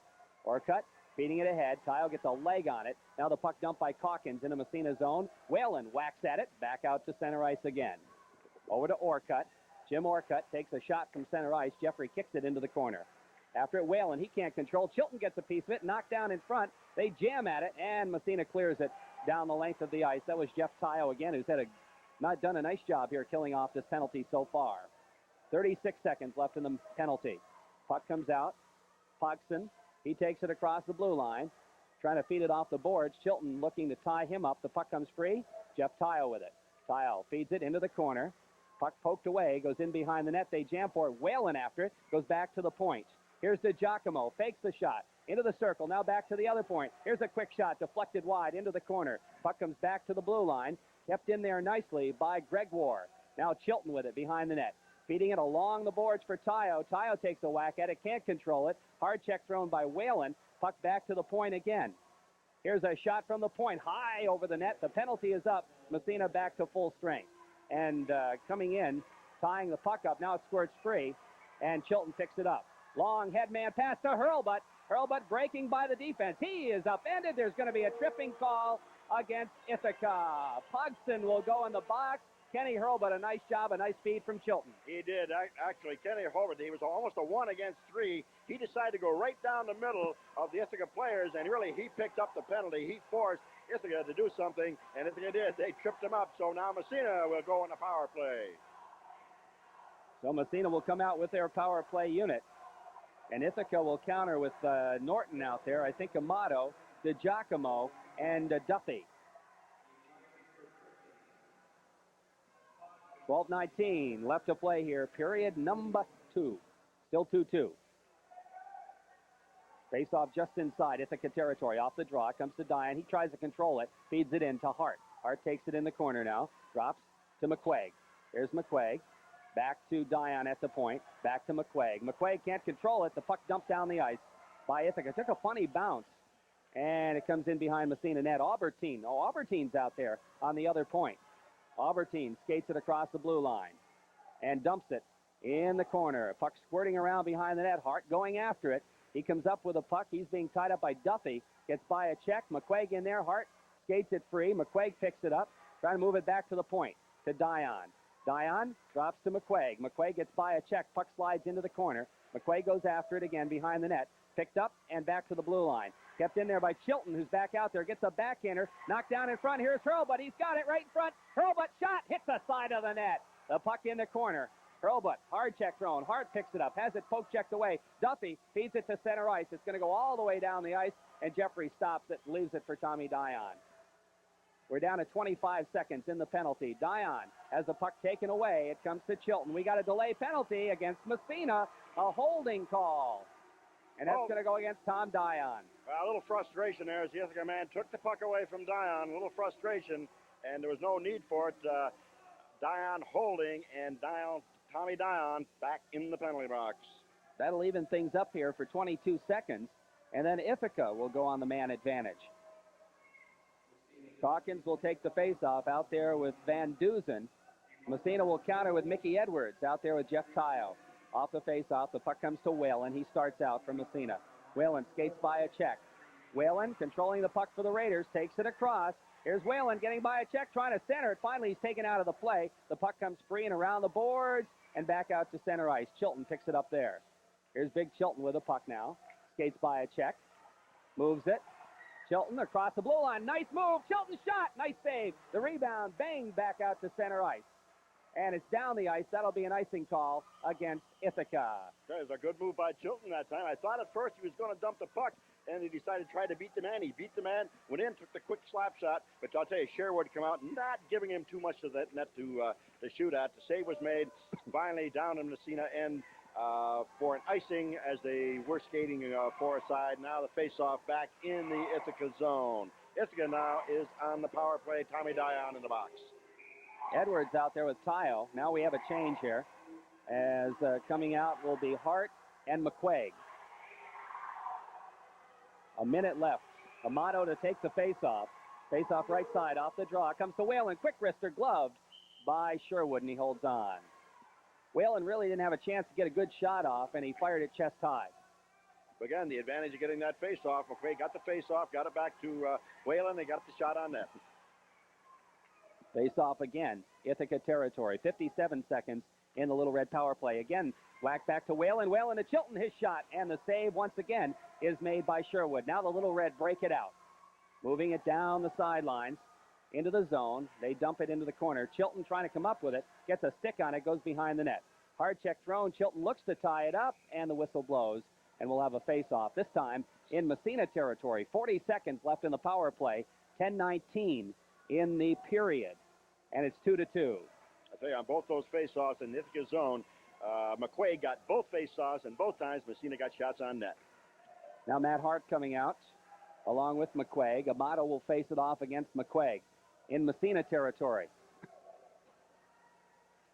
Orcutt feeding it ahead. Tayo gets a leg on it. Now the puck dumped by Calkins into Massena zone. Whalen whacks at it, back out to center ice again. Over to Orcutt. Jim Orcutt takes a shot from center ice. Jeffrey kicks it into the corner. After it, Whalen, he can't control. Chilton gets a piece of it, knocked down in front. They jam at it, and Massena clears it down the length of the ice. That was Jeff Tayo again, who's not done a nice job here killing off this penalty so far. 36 seconds left in the penalty. Puck comes out. Pogson, he takes it across the blue line, trying to feed it off the boards. Chilton looking to tie him up. The puck comes free. Jeff Tayo with it. Tayo feeds it into the corner. Puck poked away, goes in behind the net. They jam for it. Whalen after it, goes back to the point. Here's to Giacomo, fakes the shot, into the circle, now back to the other point. Here's a quick shot, deflected wide, into the corner. Puck comes back to the blue line, kept in there nicely by Gregoire. Now Chilton with it behind the net, feeding it along the boards for Tayo. Tayo takes a whack at it, can't control it. Hard check thrown by Whalen, puck back to the point again. Here's a shot from the point, high over the net. The penalty is up. Massena back to full strength. And coming in, tying the puck up, now it squirts free, and Chilton picks it up. Long headman pass to Hurlbut. Hurlbut breaking by the defense. He is upended. There's going to be a tripping call against Ithaca. Pogson will go in the box. Kenny Hurlbut, a nice job, a nice feed from Chilton. He did. Actually, Kenny Hurlbut, he was almost a 1 against 3. He decided to go right down the middle of the Ithaca players, and really he picked up the penalty. He forced Ithaca to do something, and Ithaca did. They tripped him up, so now Massena will go on the power play. So Massena will come out with their power play unit. And Ithaca will counter with Norton out there. I think Amato, DiGiacomo, and Duffy. 12:19 left to play here. Period number 2. Still 2-2. Face off just inside Ithaca territory. Off the draw. Comes to Dion. He tries to control it. Feeds it in to Hart. Hart takes it in the corner now. Drops to McQuaig. Here's McQuaig. Back to Dion at the point. Back to McQuaig. McQuaig can't control it. The puck dumped down the ice by Ithaca. Took a funny bounce. And it comes in behind Massena net. Albertine's out there on the other point. Albertine skates it across the blue line and dumps it in the corner. Puck squirting around behind the net. Hart going after it. He comes up with a puck. He's being tied up by Duffy. Gets by a check. McQuaig in there. Hart skates it free. McQuaig picks it up. Trying to move it back to the point. To Dion. Dion drops to McQuaig. McQuaig gets by a check. Puck slides into the corner. McQuaig goes after it again behind the net. Picked up and back to the blue line. Kept in there by Chilton, who's back out there. Gets a backhander. Knocked down in front. Here's Hurlbut. He's got it right in front. Hurlbut shot. Hits the side of the net. The puck in the corner. Hurlbut. Hard check thrown. Hart picks it up. Has it poke checked away. Duffy feeds it to center ice. It's going to go all the way down the ice. And Jeffrey stops it. Leaves it for Tommy Dion. We're down to 25 seconds in the penalty. Dion has the puck taken away. It comes to Chilton. We got a delay penalty against Massena. A holding call. And that's going to go against Tom Dion. A little frustration there as the Ithaca man took the puck away from Dion. A little frustration, and there was no need for it. Dion holding, and Tommy Dion back in the penalty box. That'll even things up here for 22 seconds. And then Ithaca will go on the man advantage. Calkins will take the face-off out there with Van Duzen. Massena will counter with Mickey Edwards out there with Jeff Tyo. Off the face-off, the puck comes to Whalen. He starts out from Massena. Whalen skates by a check. Whalen controlling the puck for the Raiders, takes it across. Here's Whalen getting by a check, trying to center it. Finally, he's taken out of the play. The puck comes free and around the boards and back out to center ice. Chilton picks it up there. Here's Big Chilton with the puck now. Skates by a check. Moves it. Chilton across the blue line. Nice move. Chilton shot. Nice save. The rebound. Bang back out to center ice. And it's down the ice. That'll be an icing call against Ithaca. That was a good move by Chilton that time. I thought at first he was going to dump the puck, and he decided to try to beat the man. He beat the man, went in, took the quick slap shot. But I'll tell you, Sherwood come out, not giving him too much of that net to shoot at. The save was made. Finally down in Massena end for an icing as they were skating for a side. Now the face-off back in the Ithaca zone. Ithaca now is on the power play. Tommy Dion in the box. Edwards out there with Tyo. Now we have a change here. As coming out will be Hart and McQuaig. A minute left. Amato to take the face-off. Face-off right side off the draw. Comes to Whalen. Quick wrister gloved by Sherwood, and he holds on. Whalen really didn't have a chance to get a good shot off, and he fired it chest high. Again, the advantage of getting that face-off. McQuaig got the face-off, got it back to Whalen. They got the shot on net. Face-off again. Ithaca territory. 57 seconds in the Little Red power play. Again, whack back to Whalen. Whalen to Chilton. His shot. And the save, once again, is made by Sherwood. Now the Little Red break it out. Moving it down the sidelines into the zone. They dump it into the corner. Chilton trying to come up with it. Gets a stick on it. Goes behind the net. Hard check thrown. Chilton looks to tie it up. And the whistle blows. And we'll have a face-off. This time in Massena territory. 40 seconds left in the power play. 10-19 in the period. And it's 2-2. I tell you, on both those face-offs in the Ithaca zone, McQuaig got both face-offs, and both times Massena got shots on net. Now Matt Hart coming out along with McQuaig. Amato will face it off against McQuaig in Massena territory.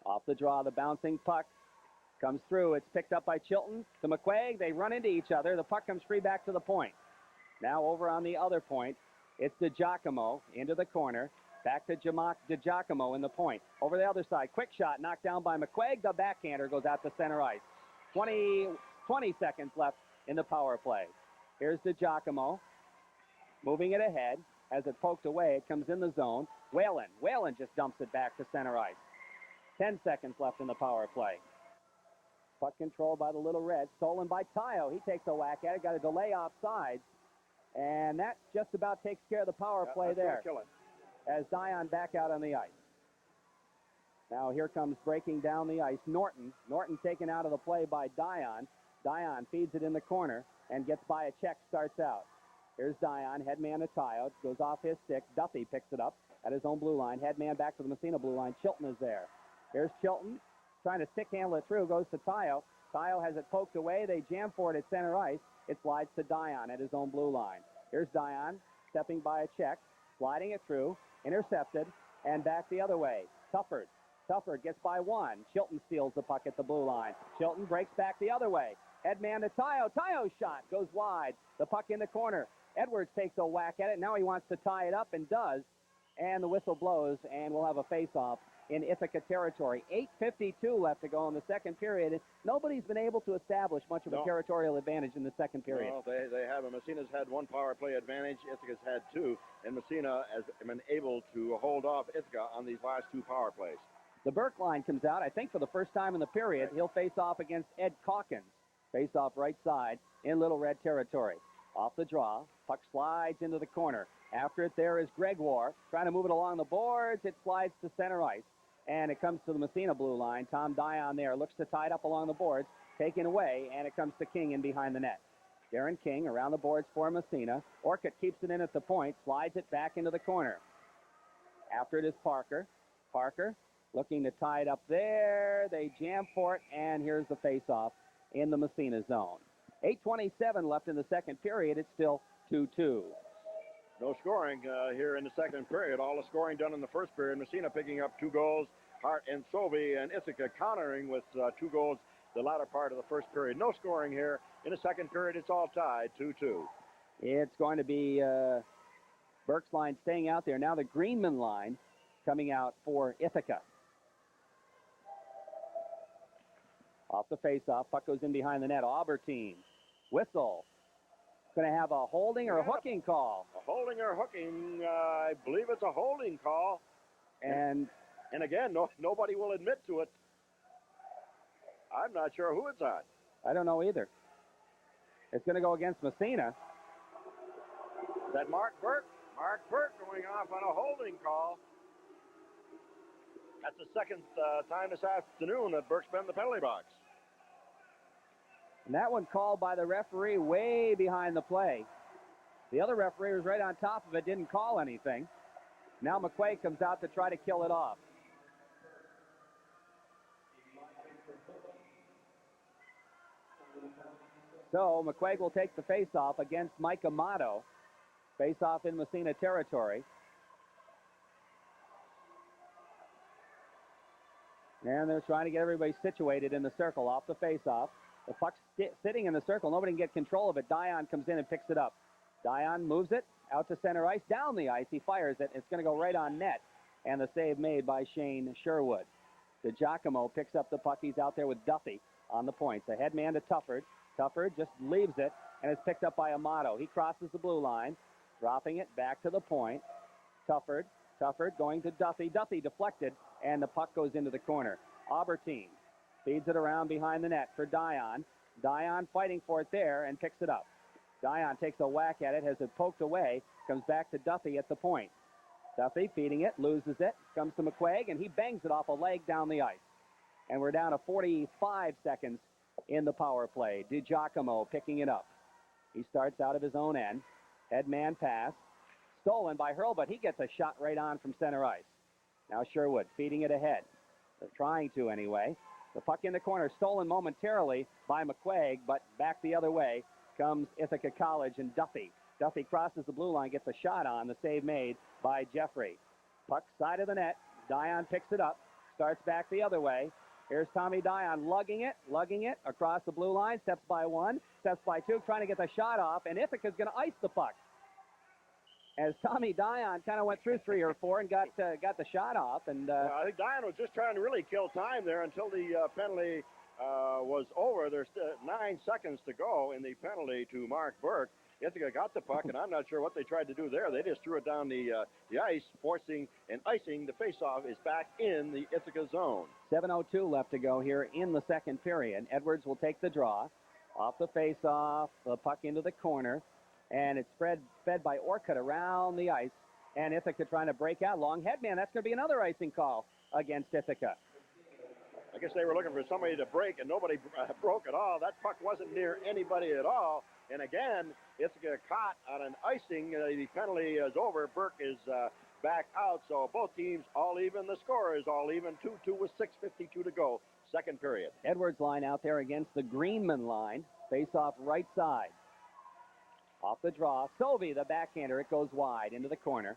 Off the draw, the bouncing puck comes through. It's picked up by Chilton to McQuaig. They run into each other. The puck comes free back to the point. Now over on the other point, it's DiGiacomo into the corner. Back to DiGiacomo in the point. Over the other side, quick shot knocked down by McQuaig. The backhander goes out to center ice. 20 seconds left in the power play. Here's DiGiacomo moving it ahead. As it poked away, it comes in the zone. Whalen just dumps it back to center ice. 10 seconds left in the power play. Puck controlled by the Little Red, stolen by Tyo. He takes a whack at it, got a delay offside. And that just about takes care of the power play there. Kill it. As Dion back out on the ice. Now here comes breaking down the ice Norton. Norton taken out of the play by Dion. Dion feeds it in the corner and gets by a check, starts out. Here's Dion, headman to Tyo, goes off his stick. Duffy picks it up at his own blue line. Headman back to the Massena blue line. Chilton is there. Here's Chilton trying to stick handle it through, goes to Tyo. Tyo has it poked away. They jam for it at center ice. It slides to Dion at his own blue line. Here's Dion stepping by a check, sliding it through. Intercepted, and back the other way. Tufford Tufford gets by one. Chilton steals the puck at the blue line. Chilton breaks back the other way. Headman to Tayo. Tayo's shot goes wide. The puck in the corner. Edwards takes a whack at it. Now he wants to tie it up and does. And the whistle blows, and we'll have a face-off in Ithaca territory. 8:52 left to go in the second period. Nobody's been able to establish much of a territorial advantage in the second period. No, they haven't. Massena's had one power play advantage. Ithaca's had two. And Massena has been able to hold off Ithaca on these last two power plays. The Burke line comes out, I think, for the first time in the period. He'll face off against Ed Calkins. Face off right side in Little Red territory. Off the draw, puck slides into the corner. After it there is Gregoire trying to move it along the boards. It slides to center ice, and it comes to the Massena blue line. Tom Dion there looks to tie it up along the boards, taken away, and it comes to King in behind the net. Darren King around the boards for Massena. Orcutt keeps it in at the point, slides it back into the corner. After it is Parker. Parker looking to tie it up there. They jam for it, and here's the face-off in the Massena zone. 8:27 left in the second period. It's still 2-2. No scoring here in the second period. All the scoring done in the first period. Massena picking up 2 goals. Hart and Sovey and Ithaca countering with 2 goals the latter part of the first period. No scoring here in the second period. It's all tied 2-2. It's going to be Burke's line staying out there. Now the Greenman line coming out for Ithaca. Off the face-off, puck goes in behind the net. Aubertine, whistle. Going to have a holding or a hooking call. A holding or hooking, I believe it's a holding call. And again, nobody will admit to it. I'm not sure who it's on. I don't know either. It's going to go against Massena. Is that Mark Burke? Mark Burke going off on a holding call. That's the second time this afternoon that Burke's been in the penalty box. And that one called by the referee way behind the play. The other referee was right on top of it, didn't call anything. Now McQuaig comes out to try to kill it off. So McQuaig will take the face-off against Mike Amato. Face-off in Massena territory. And they're trying to get everybody situated in the circle off the face-off. The puck's sitting in the circle. Nobody can get control of it. Dion comes in and picks it up. Dion moves it out to center ice, down the ice. He fires it. It's going to go right on net. And the save made by Shane Sherwood. DiGiacomo picks up the puck. He's out there with Duffy on the points. The head man to Tufford. Tufford just leaves it and is picked up by Amato. He crosses the blue line, dropping it back to the point. Tufford going to Duffy. Duffy deflected, and the puck goes into the corner. Aubertine feeds it around behind the net for Dion. Dion fighting for it there and picks it up. Dion takes a whack at it, has it poked away, comes back to Duffy at the point. Duffy feeding it, loses it, comes to McQuaig, and he bangs it off a leg down the ice. And we're down to 45 seconds in the power play. DiGiacomo picking it up. He starts out of his own end. Headman pass. Stolen by Hurl, but he gets a shot right on from center ice. Now Sherwood feeding it ahead. They're trying to anyway. The puck in the corner, stolen momentarily by McQuaig, but back the other way comes Ithaca College and Duffy. Duffy crosses the blue line, gets a shot on. The save made by Jeffrey. Puck side of the net. Dion picks it up, starts back the other way. Here's Tommy Dion lugging it across the blue line. Steps by one, steps by two, trying to get the shot off, and Ithaca's going to ice the puck. As Tommy Dion kind of went through 3 or 4 and got the shot off. And I think Dion was just trying to really kill time there until the penalty was over. There's 9 seconds to go in the penalty to Mark Burke. Ithaca got the puck, and I'm not sure what they tried to do there. They just threw it down the ice, forcing and icing. The faceoff is back in the Ithaca zone. 7:02 left to go here in the second period. Edwards will take the draw. Off the faceoff, the puck into the corner. And it's fed by Orcutt around the ice. And Ithaca trying to break out. Long head man, that's going to be another icing call against Ithaca. I guess they were looking for somebody to break, and nobody broke at all. That puck wasn't near anybody at all. And again, Ithaca caught on an icing. The penalty is over. Burke is back out. So both teams all even. The score is all even. 2-2 with 6:52 to go. Second period. Edwards line out there against the Greenman line. Face off right side. Off the draw. Sovey, the backhander. It goes wide into the corner.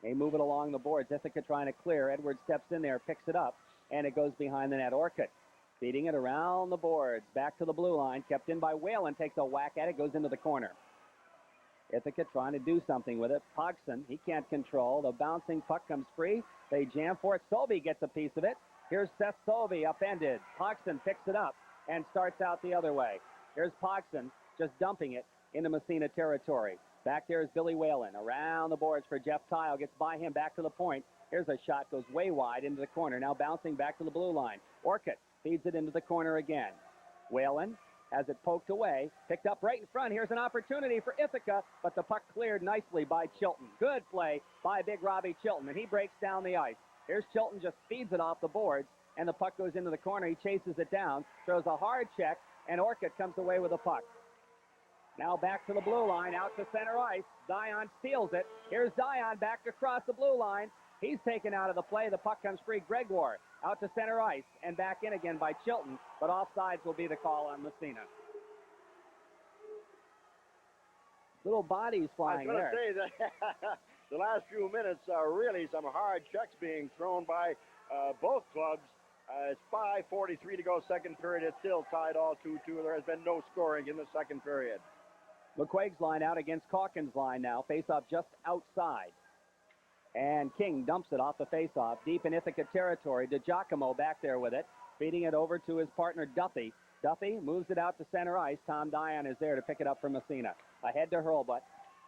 They move it along the boards. Ithaca trying to clear. Edwards steps in there, picks it up, and it goes behind the net. Orcutt feeding it around the boards. Back to the blue line. Kept in by Whalen. Takes a whack at it. Goes into the corner. Ithaca trying to do something with it. Pogson, he can't control. The bouncing puck comes free. They jam for it. Sobey gets a piece of it. Here's Seth Sobey upended. Pogson picks it up and starts out the other way. Here's Pogson just dumping it into Massena territory. Back there is Billy Whalen. Around the boards for Jeff Tile. Gets by him back to the point. Here's a shot. Goes way wide into the corner. Now bouncing back to the blue line. Orcutt feeds it into the corner again. Whalen has it poked away. Picked up right in front. Here's an opportunity for Ithaca, but the puck cleared nicely by Chilton. Good play by Big Robbie Chilton, and he breaks down the ice. Here's Chilton, just feeds it off the boards, and the puck goes into the corner. He chases it down, throws a hard check, and Orcutt comes away with the puck. Now back to the blue line, out to center ice. Dion steals it. Here's Dion back across the blue line. He's taken out of the play. The puck comes free. Gregoire out to center ice and back in again by Chilton, but offsides will be the call on Massena. Little bodies flying there. I was going to say that the last few minutes are really some hard checks being thrown by both clubs. It's 5:43 to go, second period. It's still tied all 2-2. There has been no scoring in the second period. McQuaig's line out against Calkins' line now. Face-off just outside. And King dumps it off the face-off deep in Ithaca territory. DiGiacomo back there with it, feeding it over to his partner Duffy. Duffy moves it out to center ice. Tom Dion is there to pick it up for Massena. Ahead to Hurlbut.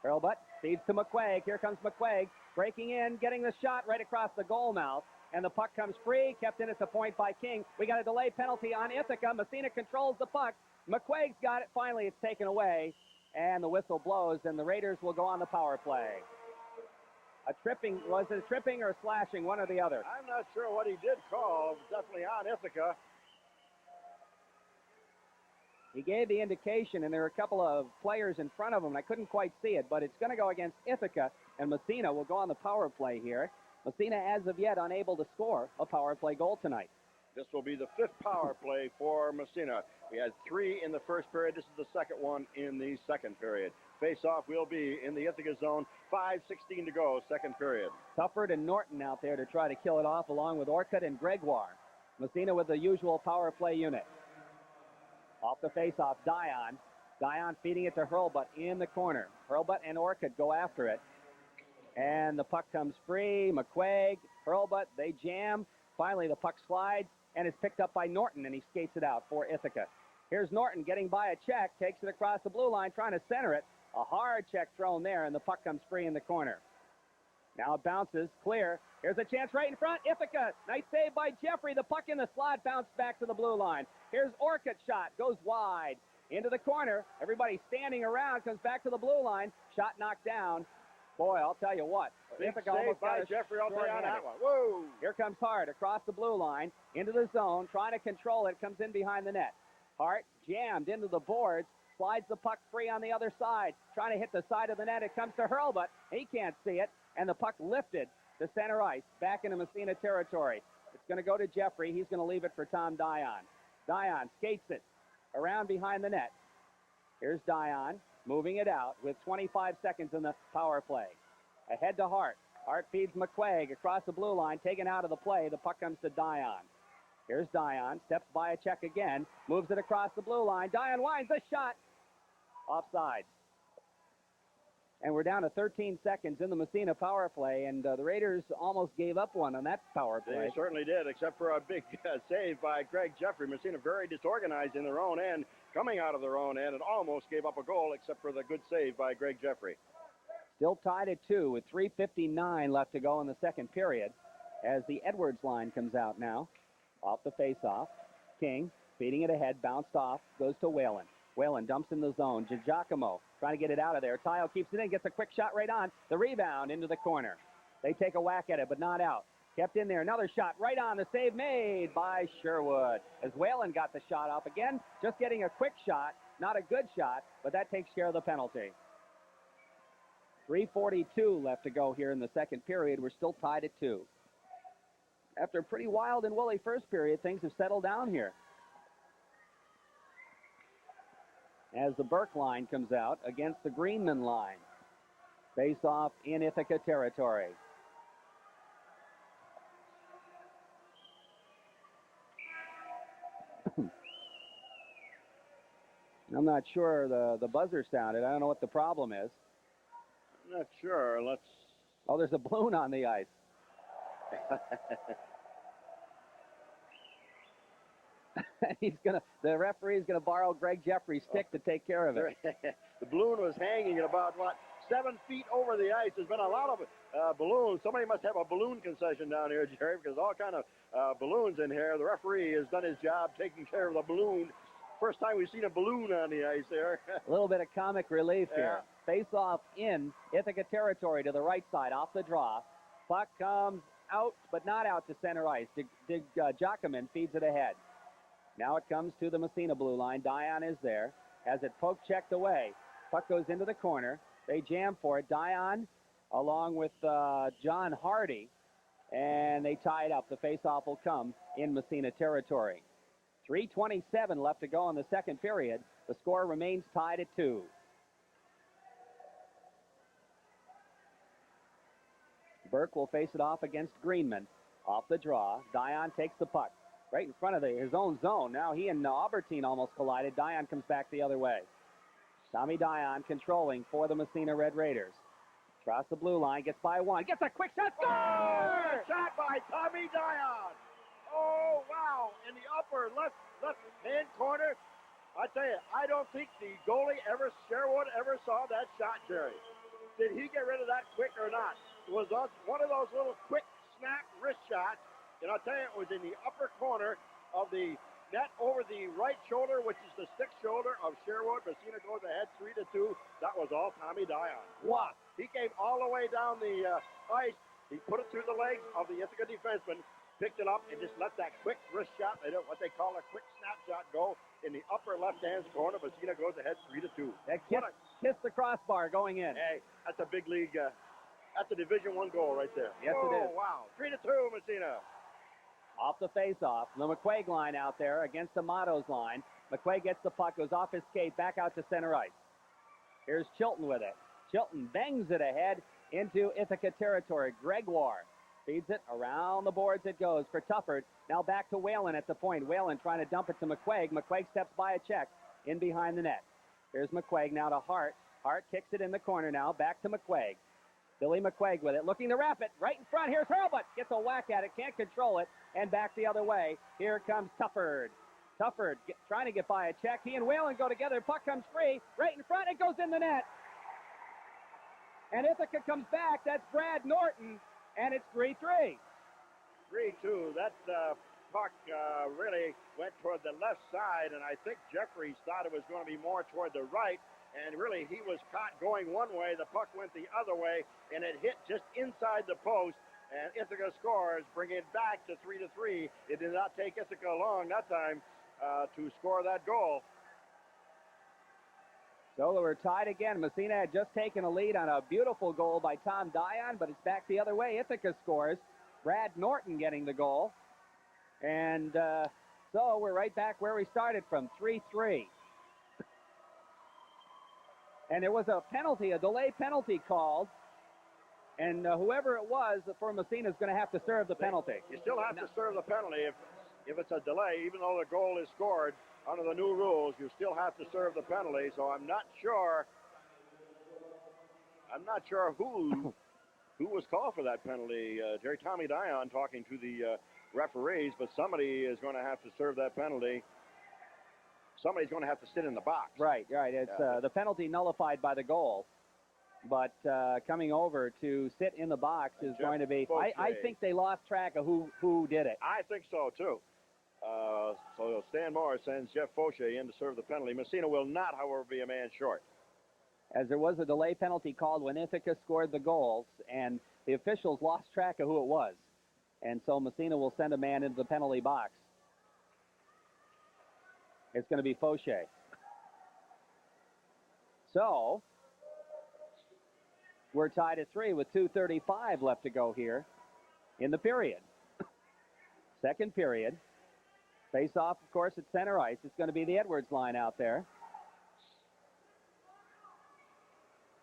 Hurlbut feeds to McQuaig. Here comes McQuaig, breaking in, getting the shot right across the goal mouth. And the puck comes free, kept in at the point by King. We got a delay penalty on Ithaca. Massena controls the puck. McQuaig's got it. Finally, it's taken away. And the whistle blows, and the Raiders will go on the power play. A tripping, was it a tripping or a slashing, one or the other? I'm not sure what he did call. Definitely on Ithaca. He gave the indication, and there are a couple of players in front of him, and I couldn't quite see it, but it's going to go against Ithaca, and Massena will go on the power play here. Massena, as of yet, unable to score a power play goal tonight. This will be the fifth power play for Massena. We had 3 in the first period. This is the second one in the second period. Face-off will be in the Ithaca zone. 5:16 to go, second period. Tufford and Norton out there to try to kill it off, along with Orcutt and Gregoire. Massena with the usual power play unit. Off the face-off, Dion. Dion feeding it to Hurlbut in the corner. Hurlbut and Orcutt go after it. And the puck comes free. McQuaig, Hurlbut, they jam. Finally, the puck slides and is picked up by Norton, and he skates it out for Ithaca. Here's Norton getting by a check, takes it across the blue line, trying to center it. A hard check thrown there, and the puck comes free in the corner. Now it bounces, clear. Here's a chance right in front. Ithaca, nice save by Jeffrey. The puck in the slot bounced back to the blue line. Here's Orcutt shot, goes wide. Into the corner. Everybody standing around, comes back to the blue line. Shot knocked down. Boy, I'll tell you what. Ithaca almost got Jeffrey all day on that one. Whoa! Here comes Hart across the blue line, into the zone, trying to control it. Comes in behind the net. Hart jammed into the boards, slides the puck free on the other side, trying to hit the side of the net. It comes to Hurlbut. He can't see it, and the puck lifted to center ice, back into Massena territory. It's going to go to Jeffrey. He's going to leave it for Tom Dion. Dion skates it around behind the net. Here's Dion moving it out with 25 seconds in the power play. Ahead to Hart. Hart feeds McQuaig across the blue line, taken out of the play. The puck comes to Dion. Here's Dion, steps by a check again, moves it across the blue line. Dion winds the shot. Offside. And we're down to 13 seconds in the Massena power play, and the Raiders almost gave up one on that power play. They certainly did, except for a big save by Greg Jeffrey. Massena very disorganized in their own end, coming out of their own end, and almost gave up a goal, except for the good save by Greg Jeffrey. Still tied at 2 with 3:59 left to go in the second period as the Edwards line comes out now. Off the face-off. King feeding it ahead, bounced off, goes to Whalen. Whalen dumps in the zone. DiGiacomo trying to get it out of there. Tile keeps it in, gets a quick shot right on. The rebound into the corner. They take a whack at it, but not out. Kept in there. Another shot right on. The save made by Sherwood. As Whalen got the shot off again, just getting a quick shot. Not a good shot, but that takes care of the penalty. 3:42 left to go here in the second period. We're still tied at 2. After a pretty wild and woolly first period, things have settled down here. As the Burke line comes out against the Greenman line. Face off in Ithaca territory. I'm not sure the buzzer sounded. I don't know what the problem is. I'm not sure. Let's. Oh, there's a balloon on the ice. The referee's gonna borrow Greg Jeffrey's stick to take care of it. The balloon was hanging at about, what, 7 feet over the ice. There's been a lot of balloons. Somebody must have a balloon concession down here, Jerry, because all kind of balloons in here. The referee has done his job taking care of the balloon. First time we've seen a balloon on the ice there. A little bit of comic relief here. Face off in Ithaca territory to the right side, off the draw. Puck comes out, but not out to center ice. Giacomin feeds it ahead. Now it comes to the Massena blue line. Dion is there. Has it poke checked away. Puck goes into the corner. They jam for it. Dion along with John Hardy. And they tie it up. The faceoff will come in Massena territory. 3:27 left to go in the second period. The score remains tied at 2. Burke will face it off against Greenman. Off the draw. Dion takes the puck right in front of his own zone. Now he and Albertine almost collided. Dion comes back the other way. Tommy Dion controlling for the Massena Red Raiders. Across the blue line, gets by one. Gets a quick shot. Score! Oh, shot by Tommy Dion. Oh, wow. In the upper left-hand corner. I tell you, I don't think the goalie Sherwood ever saw that shot, Jerry. Did he get rid of that quick or not? It was one of those little quick snap wrist shots. And I'll tell you, it was in the upper corner of the net over the right shoulder, which is the stick shoulder of Sherwood. Massena goes ahead 3-2. That was all Tommy Dion. Wow. He came all the way down the ice. He put it through the legs of the Ithaca defenseman, picked it up, and just let that quick wrist shot, what they call a quick snap shot, go in the upper left-hand corner. Massena goes ahead 3-2. That kiss the crossbar going in. Hey, that's a big league. That's a Division I goal right there. Yes, it is. Oh, wow. 3-2, Massena. Off the face-off, the McQuaig line out there against the Matos line. McQuaig gets the puck, goes off his skate, back out to center ice. Here's Chilton with it. Chilton bangs it ahead into Ithaca territory. Gregoire feeds it around the boards it goes for Tufford. Now back to Whalen at the point. Whalen trying to dump it to McQuaig. McQuaig steps by a check in behind the net. Here's McQuaig now to Hart. Hart kicks it in the corner now, back to McQuaig. Billy McQuaig with it, looking to wrap it. Right in front, here's Hurlbut. Gets a whack at it, can't control it, and back the other way. Here comes Tufford. Tufford trying to get by a check. He and Whalen go together. Puck comes free. Right in front, it goes in the net. And Ithaca comes back. That's Brad Norton, and it's 3-3. 3-2. That puck really went toward the left side, and I think Jeffries thought it was going to be more toward the right. And really, he was caught going one way. The puck went the other way, and it hit just inside the post. And Ithaca scores, bringing it back to 3-3. It did not take Ithaca long that time to score that goal. So we're tied again. Massena had just taken a lead on a beautiful goal by Tom Dion, but it's back the other way. Ithaca scores. Brad Norton getting the goal. And so we're right back where we started from, 3-3. And there was a penalty, a delay penalty called. And whoever it was for Massena is going to have to serve the penalty. You still have to serve the penalty if it's a delay, even though the goal is scored. Under the new rules, you still have to serve the penalty. So I'm not sure who was called for that penalty. Jerry Tommy Dion talking to the referees, but somebody is going to have to serve that penalty. Somebody's going to have to sit in the box. Right. It's the penalty nullified by the goal. But coming over to sit in the box is going to be... I think they lost track of who did it. I think so, too. So Stan Moore sends Jeff Fauché in to serve the penalty. Massena will not, however, be a man short. As there was a delay penalty called when Ithaca scored the goals, and the officials lost track of who it was. And so Massena will send a man into the penalty box. It's going to be Fauché. So, we're tied at 3 with 2:35 left to go here in the period. Second period. Face off, of course, at center ice. It's going to be the Edwards line out there.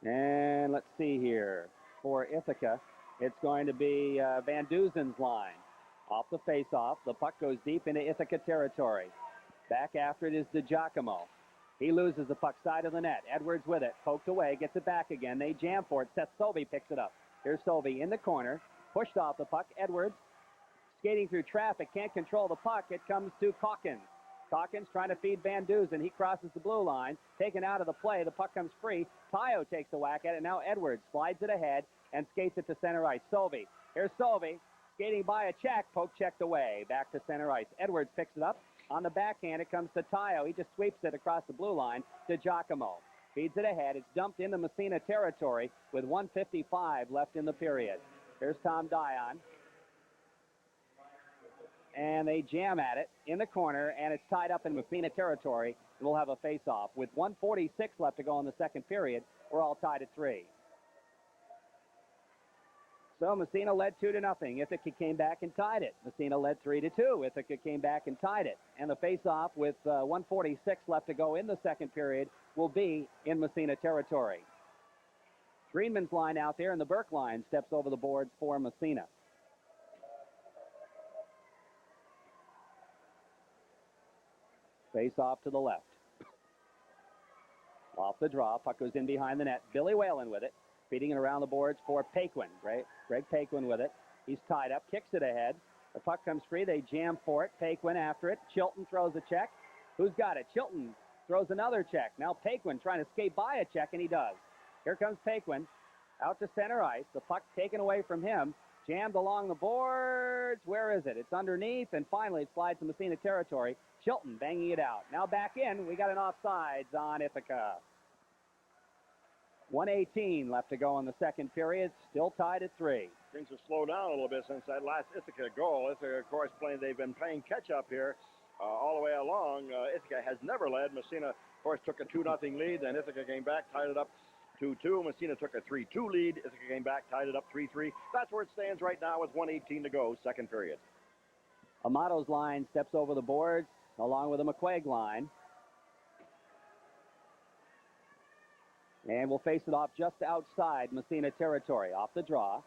And let's see here. For Ithaca, it's going to be Van Duzen's line. Off the face-off, the puck goes deep into Ithaca territory. Back after it is DiGiacomo. He loses the puck side of the net. Edwards with it. Poked away. Gets it back again. They jam for it. Seth Sovey picks it up. Here's Sovey in the corner. Pushed off the puck. Edwards skating through traffic. Can't control the puck. It comes to Calkins. Calkins trying to feed Van Dusen. He crosses the blue line. Taken out of the play. The puck comes free. Tayo takes a whack at it. Now Edwards slides it ahead and skates it to center ice. Sovey. Here's Sovey. Skating by a check. Poke checked away. Back to center ice. Edwards picks it up. On the backhand, it comes to Tayo. He just sweeps it across the blue line to Giacomo. Feeds it ahead. It's dumped into Massena territory with 1:55 left in the period. Here's Tom Dion. And they jam at it in the corner, and it's tied up in Massena territory. We'll have a face-off. With 1:46 left to go in the second period, we're all tied at 3. So Massena led 2-0. Ithaca came back and tied it. Massena led 3-2. Ithaca came back and tied it. And the face-off with 1:46 left to go in the second period will be in Massena territory. Greenman's line out there, and the Burke line steps over the boards for Massena. Face-off to the left. Off the draw. Puck goes in behind the net. Billy Whalen with it. Feeding it around the boards for Paquin. Greg Paquin with it. He's tied up, kicks it ahead. The puck comes free. They jam for it. Paquin after it. Chilton throws a check. Who's got it? Chilton throws another check. Now Paquin trying to skate by a check, and he does. Here comes Paquin out to center ice. The puck taken away from him. Jammed along the boards. Where is it? It's underneath, and finally it slides to Massena territory. Chilton banging it out. Now back in. We got an offsides on Ithaca. 1:18 left to go in the second period. Still tied at 3. Things have slowed down a little bit since that last Ithaca goal. Ithaca, of course, they've been playing catch-up here all the way along. Ithaca has never led. Massena, of course, took a 2-0 lead. Then Ithaca came back, tied it up 2-2. Massena took a 3-2 lead. Ithaca came back, tied it up 3-3. That's where it stands right now with 1:18 to go, second period. Amato's line steps over the boards along with the McQuaig line. And we'll face it off just outside Massena territory. Off the draw.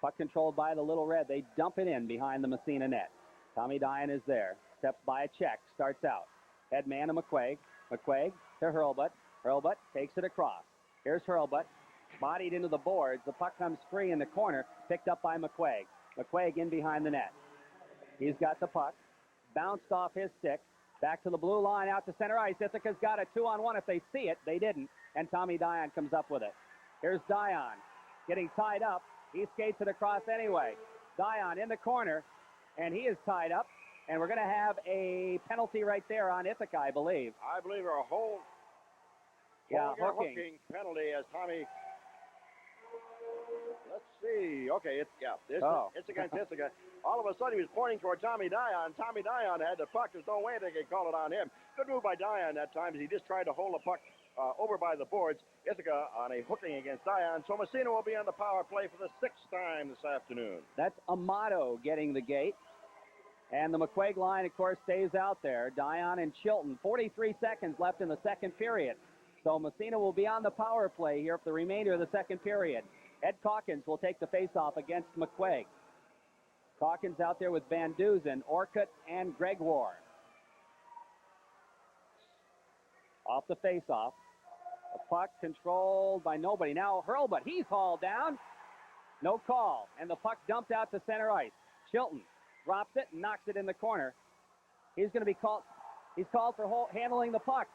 Puck controlled by the Little Red. They dump it in behind the Massena net. Tommy Dion is there. Steps by a check. Starts out. Head man to McQuaig. McQuaig to Hurlbut. Hurlbut takes it across. Here's Hurlbut. Bodied into the boards. The puck comes free in the corner. Picked up by McQuaig. McQuaig in behind the net. He's got the puck. Bounced off his stick. Back to the blue line, out to center ice. Ithaca's got a 2-on-1 if they see it. They didn't. And Tommy Dion comes up with it. Here's Dion getting tied up. He skates it across anyway. Dion in the corner, and he is tied up. And we're going to have a penalty right there on Ithaca, I believe. I believe a hooking penalty as Tommy. Let's see. Okay, it's against Ithaca. All of a sudden, he was pointing toward Tommy Dion. Tommy Dion had the puck. There's no way they could call it on him. Good move by Dion that time as he just tried to hold the puck over by the boards. Ithaca on a hooking against Dion. So Massena will be on the power play for the 6th time this afternoon. That's Amato getting the gate. And the McQuaig line, of course, stays out there. Dion and Chilton. 43 seconds left in the second period. So Massena will be on the power play here for the remainder of the second period. Ed Calkins will take the faceoff against McQuaig. Calkins out there with Van Dusen, Orcutt, and Gregoire. Off the faceoff. A puck controlled by nobody. Now Hurlbut, he's hauled down. No call. And the puck dumped out to center ice. Chilton drops it and knocks it in the corner. He's going to be called. He's called for handling the puck.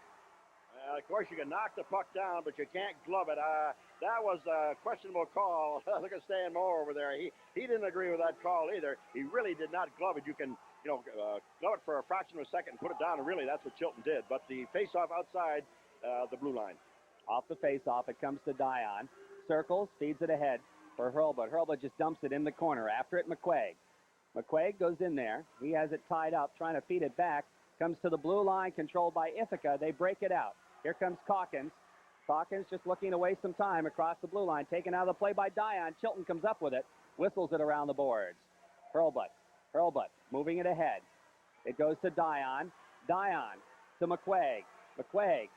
Of course, you can knock the puck down, but you can't glove it. That was a questionable call. Look at Stan Moore over there. He didn't agree with that call either. He really did not glove it. You can, glove it for a fraction of a second and put it down, and really that's what Chilton did. But the face-off outside the blue line. Off the face-off, it comes to Dion. Circles, feeds it ahead for Hurlbut. Hurlbut just dumps it in the corner. After it, McQuaig. McQuaig goes in there. He has it tied up, trying to feed it back. Comes to the blue line, controlled by Ithaca. They break it out. Here comes Calkins. Calkins just looking to waste some time across the blue line. Taken out of the play by Dion. Chilton comes up with it. Whistles it around the boards. Hurlbut moving it ahead. It goes to Dion. Dion to McQuaig. McQuaig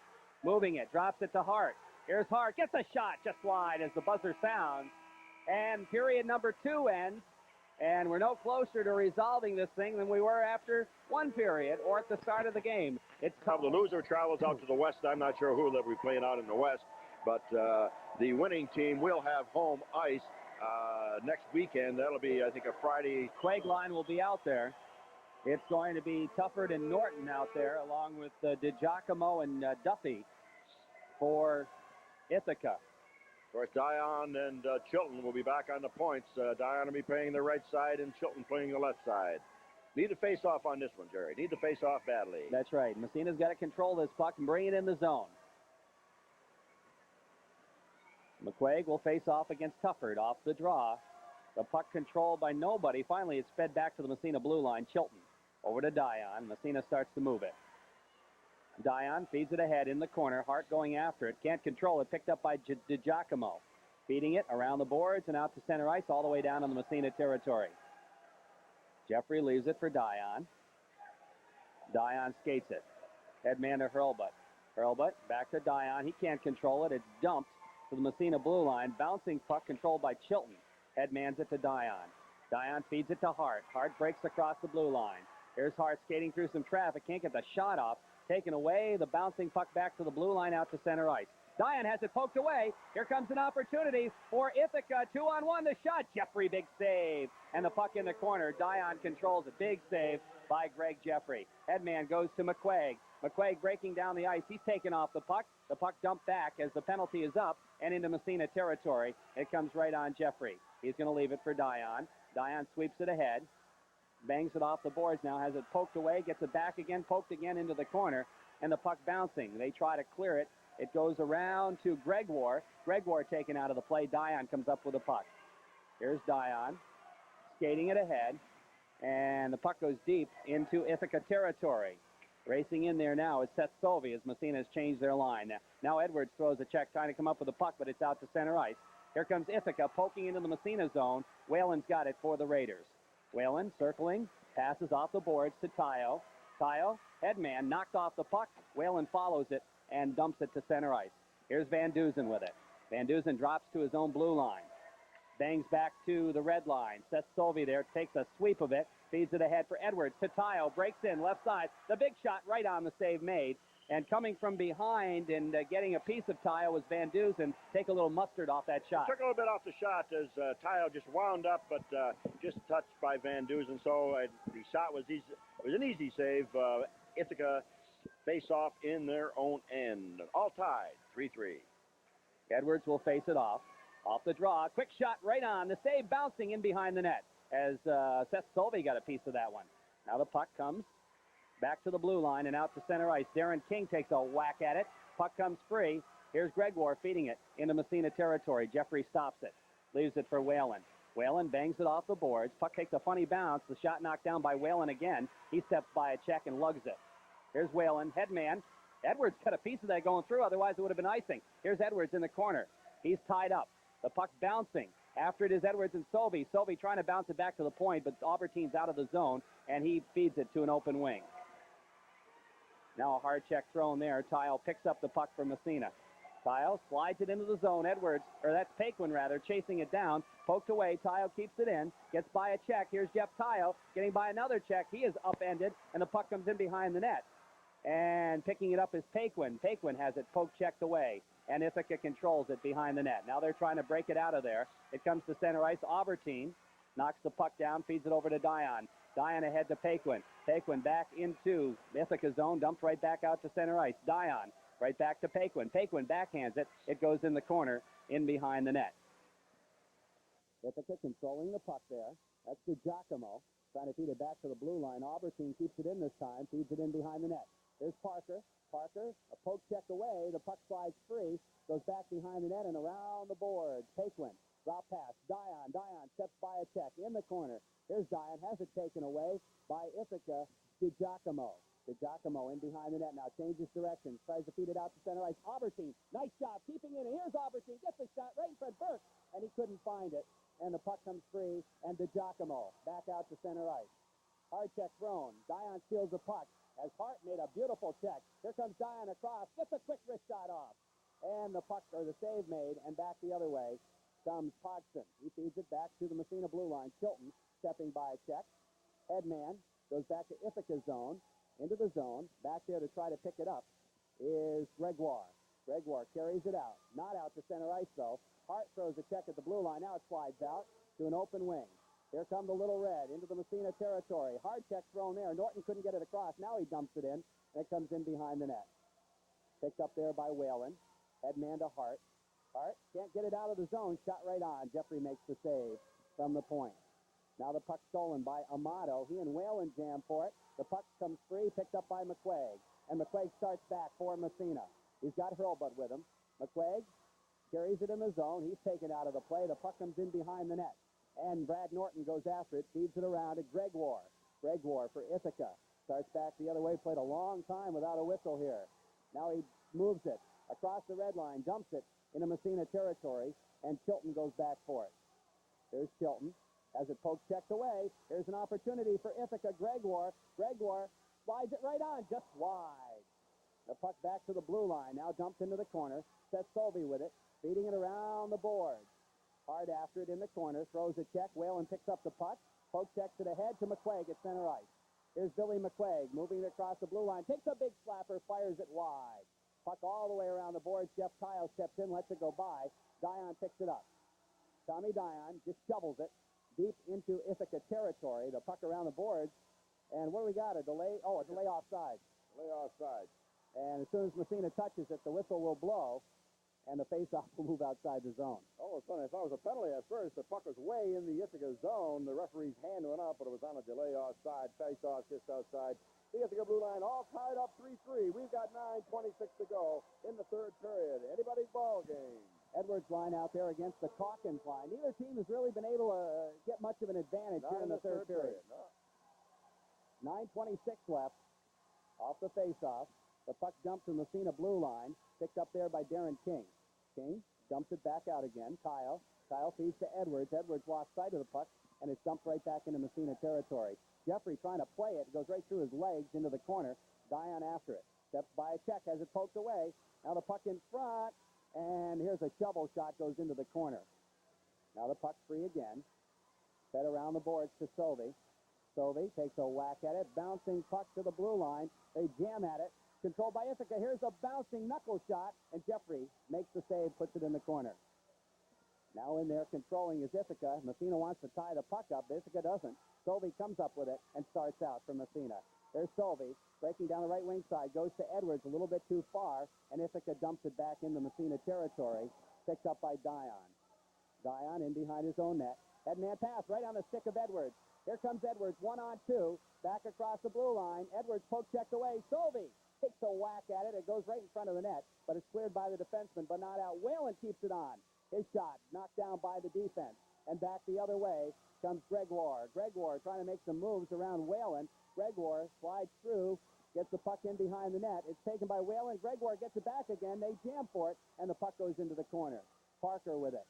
moving it. Drops it to Hart. Here's Hart. Gets a shot just wide as the buzzer sounds. And period number 2 ends. And we're no closer to resolving this thing than we were after one period or at the start of the game. It's the loser travels out to the west. I'm not sure who they'll be playing out in the west, but the winning team will have home ice next weekend. That'll be, I think, a Friday. Quaig line will be out there. It's going to be Tufford and Norton out there, along with DiGiacomo and Duffy for Ithaca. Of course, Dion and Chilton will be back on the points. Dion will be playing the right side and Chilton playing the left side. Need to face off on this one, Jerry. Need to face off badly. That's right. Massena's got to control this puck and bring it in the zone. McQuaig will face off against Tufford off the draw. The puck controlled by nobody. Finally, it's fed back to the Massena blue line. Chilton over to Dion. Massena starts to move it. Dion feeds it ahead in the corner. Hart going after it. Can't control it. Picked up by DiGiacomo. Feeding it around the boards and out to center ice all the way down on the Massena territory. Jeffrey leaves it for Dion. Dion skates it. Headman to Hurlbut. Hurlbut back to Dion. He can't control it. It's dumped to the Massena blue line. Bouncing puck controlled by Chilton. Headmans it to Dion. Dion feeds it to Hart. Hart breaks across the blue line. Here's Hart skating through some traffic. Can't get the shot off. Taken away. The bouncing puck back to the blue line out to center ice. Dion has it poked away. Here comes an opportunity for Ithaca. 2-on-1. The shot. Jeffrey, big save. And the puck in the corner. Dion controls it. Big save by Greg Jeffrey. Headman goes to McQuaig. McQuaig breaking down the ice. He's taken off the puck. The puck dumped back as the penalty is up and into Massena territory. It comes right on Jeffrey. He's going to leave it for Dion. Dion sweeps it ahead. Bangs it off the boards now. Has it poked away. Gets it back again. Poked again into the corner. And the puck bouncing. They try to clear it. It goes around to Gregoire. Gregoire taken out of the play. Dion comes up with the puck. Here's Dion. Skating it ahead. And the puck goes deep into Ithaca territory. Racing in there now is Seth Sovey as Massena has changed their line. Now Edwards throws a check trying to come up with the puck, but it's out to center ice. Here comes Ithaca poking into the Massena zone. Whalen's got it for the Raiders. Whalen circling, passes off the boards to Tayo. Tayo, headman, knocked off the puck. Whalen follows it and dumps it to center ice. Here's Van Dusen with it. Van Dusen drops to his own blue line. Bangs back to the red line. Seth Sovey there, takes a sweep of it, feeds it ahead for Edwards. To Tayo, breaks in, left side. The big shot right on the save made. And coming from behind and getting a piece of Tayo was Van Dusen. Take a little mustard off that shot. Took a little bit off the shot as Tayo just wound up, but just touched by Van Dusen. So the shot was easy. It was an easy save. Ithaca face off in their own end. All tied, 3-3. Edwards will face it off. Off the draw, quick shot right on. The save bouncing in behind the net as Seth Sovey got a piece of that one. Now the puck comes back to the blue line and out to center ice. Darren King takes a whack at it. Puck comes free. Here's Gregoire feeding it into Massena territory. Jeffrey stops it. Leaves it for Whalen. Whalen bangs it off the boards. Puck takes a funny bounce. The shot knocked down by Whalen again. He steps by a check and lugs it. Here's Whalen, headman. Edwards cut a piece of that going through. Otherwise it would have been icing. Here's Edwards in the corner. He's tied up. The puck bouncing. After it is Edwards and Sovey. Sovey trying to bounce it back to the point, but Albertine's out of the zone, and he feeds it to an open wing. Now a hard check thrown there. Tile picks up the puck from Massena. Tile slides it into the zone. Edwards, or that's Paquin rather, chasing it down. Poked away. Tile keeps it in. Gets by a check. Here's Jeff Tile getting by another check. He is upended, and the puck comes in behind the net. And picking it up is Paquin. Paquin has it poke checked away. And Ithaca controls it behind the net. Now they're trying to break it out of there. It comes to center ice. Albertine knocks the puck down, feeds it over to Dion. Dion ahead to Paquin. Paquin back into Ithaca zone, dumped right back out to center ice. Dion right back to Paquin. Paquin backhands it. It goes in the corner, in behind the net. Ithaca controlling the puck there. That's DiGiacomo trying to feed it back to the blue line. Albertine keeps it in this time, feeds it in behind the net. There's Parker. Parker, a poke check away. The puck slides free, goes back behind the net and around the boards. Paquin, drop pass. Dion steps by a check in the corner. Here's Dion, has it taken away by Ithaca. DiGiacomo. DiGiacomo in behind the net now, changes direction, tries to feed it out to center ice. Albertine, nice job keeping it. Here's Albertine, gets the shot right in front of Burke, and he couldn't find it. And the puck comes free, and DiGiacomo back out to center ice. Hard check thrown. Dion steals the puck. As Hart made a beautiful check. Here comes Dion across. Gets a quick wrist shot off. And the puck, or the save made, and back the other way comes Hodgson. He feeds it back to the Massena blue line. Chilton stepping by a check. Headman goes back to Ithaca zone, into the zone. Back there to try to pick it up is Gregoire. Gregoire carries it out. Not out to center ice, though. Hart throws a check at the blue line. Now it slides out to an open wing. Here come the Little Red into the Massena territory. Hard check thrown there. Norton couldn't get it across. Now he dumps it in, and it comes in behind the net. Picked up there by Whalen. Headman to Hart. Hart can't get it out of the zone. Shot right on. Jeffrey makes the save from the point. Now the puck stolen by Amato. He and Whalen jam for it. The puck comes free, picked up by McQuaig. And McQuaig starts back for Massena. He's got Hurlbut with him. McQuaig carries it in the zone. He's taken out of the play. The puck comes in behind the net. And Brad Norton goes after it, feeds it around to Gregoire. Gregoire for Ithaca. Starts back the other way, played a long time without a whistle here. Now he moves it across the red line, dumps it into Massena territory, and Chilton goes back for it. Here's Chilton. Has it poked, checked away. Here's an opportunity for Ithaca. Gregoire. Gregoire slides it right on, just wide. The puck back to the blue line, now dumped into the corner. Seth Solby with it, feeding it around the boards. Hard after it in the corner, throws a check. Whalen picks up the puck. Poke checks it ahead to McQuaig at center ice. Here's Billy McQuaig moving it across the blue line. Takes a big slapper, fires it wide. Puck all the way around the boards. Jeff Kyle steps in, lets it go by. Dion picks it up. Tommy Dion just shovels it deep into Ithaca territory. The puck around the boards. And what do we got? A delay? Oh, a delay offside. Delay offside. And as soon as Massena touches it, the whistle will blow, and the face-off will move outside the zone. Oh, it's funny. I thought it was a penalty at first. The puck was way in the Ithaca zone. The referee's hand went up, but it was on a delay offside. Face-off just outside. The Ithaca blue line all tied up 3-3. We've got 9:26 to go in the third period. Anybody's ball game. Edwards line out there against the Calkins line. Neither team has really been able to get much of an advantage Not here in the third period. No. 9:26 left off the face-off. The puck dumped to Massena blue line, picked up there by Darren King. King dumps it back out again. Kyle feeds to Edwards. Edwards lost sight of the puck, and it's dumped right back into Massena territory. Jeffrey trying to play it, goes right through his legs into the corner. Dion after it. Steps by a check, has it poked away. Now the puck in front, and here's a shovel shot, goes into the corner. Now the puck free again. Fed around the boards to Sovey. Sovey takes a whack at it. Bouncing puck to the blue line. They jam at it. Controlled by Ithaca. Here's a bouncing knuckle shot, and Jeffrey makes the save, puts it in the corner. Now in there controlling is Ithaca. Massena wants to tie the puck up. Ithaca doesn't. Sovey comes up with it and starts out for Massena. There's Sovey breaking down the right wing side. Goes to Edwards a little bit too far, and Ithaca dumps it back into Massena territory. Picked up by Dion. Dion in behind his own net. Headman pass right on the stick of Edwards. Here comes Edwards, 1-on-2. Back across the blue line. Edwards poke checked away. Sovey takes a whack at it. It goes right in front of the net, but it's cleared by the defenseman, but not out. Whalen keeps it on. His shot knocked down by the defense. And back the other way comes Gregoire. Gregoire trying to make some moves around Whalen. Gregoire slides through, gets the puck in behind the net. It's taken by Whalen. Gregoire gets it back again. They jam for it, and the puck goes into the corner. Parker with it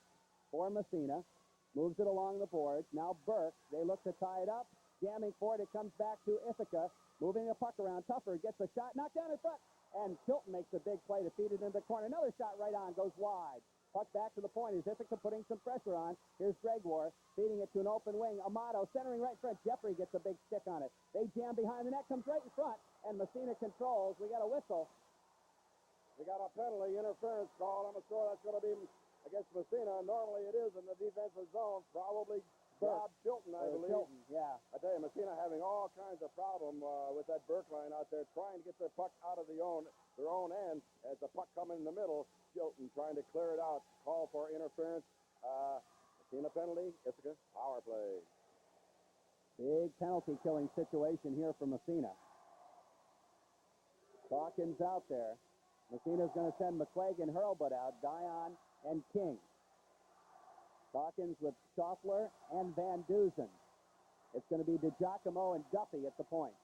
for Massena. Moves it along the boards. Now Burke. They look to tie it up. Jamming for it. It comes back to Ithaca. Moving the puck around. Tougher gets a shot. Knocked down in front. And Chilton makes a big play to feed it into the corner. Another shot right on. Goes wide. Puck back to the point. Is Ithaca putting some pressure on. Here's Gregoire feeding it to an open wing. Amato centering right in front. Jeffrey gets a big stick on it. They jam behind the net. Comes right in front. And Massena controls. We got a whistle. We got a penalty interference call. I'm sure that's going to be against Massena. Normally it is in the defensive zone. Probably Bob Chilton, I believe. Chilton, yeah. I tell you, Massena having all kinds of problem with that Burke line out there, trying to get their puck out of their own end. As the puck coming in the middle, Chilton trying to clear it out. Call for interference. Massena penalty. Ithaca power play. Big penalty-killing situation here for Massena. Calkins out there. Massena's going to send McQuaig and Hurlbut out. Dion and King. Calkins with Stoffler and Van Dusen. It's going to be DiGiacomo and Duffy at the point.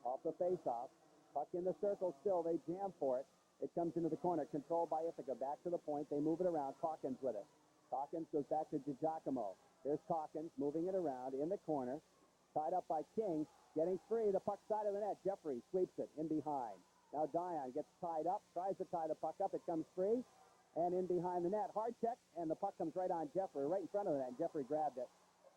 Off the face-off. Puck in the circle still. They jam for it. It comes into the corner. Controlled by Ithaca. Back to the point. They move it around. Calkins with it. Calkins goes back to DiGiacomo. Here's Calkins moving it around in the corner. Tied up by King. Getting free. The puck side of the net. Jeffrey sweeps it in behind. Now Dion gets tied up. Tries to tie the puck up. It comes free. And in behind the net, hard check, and the puck comes right on Jeffrey, right in front of the net. Jeffrey grabbed it.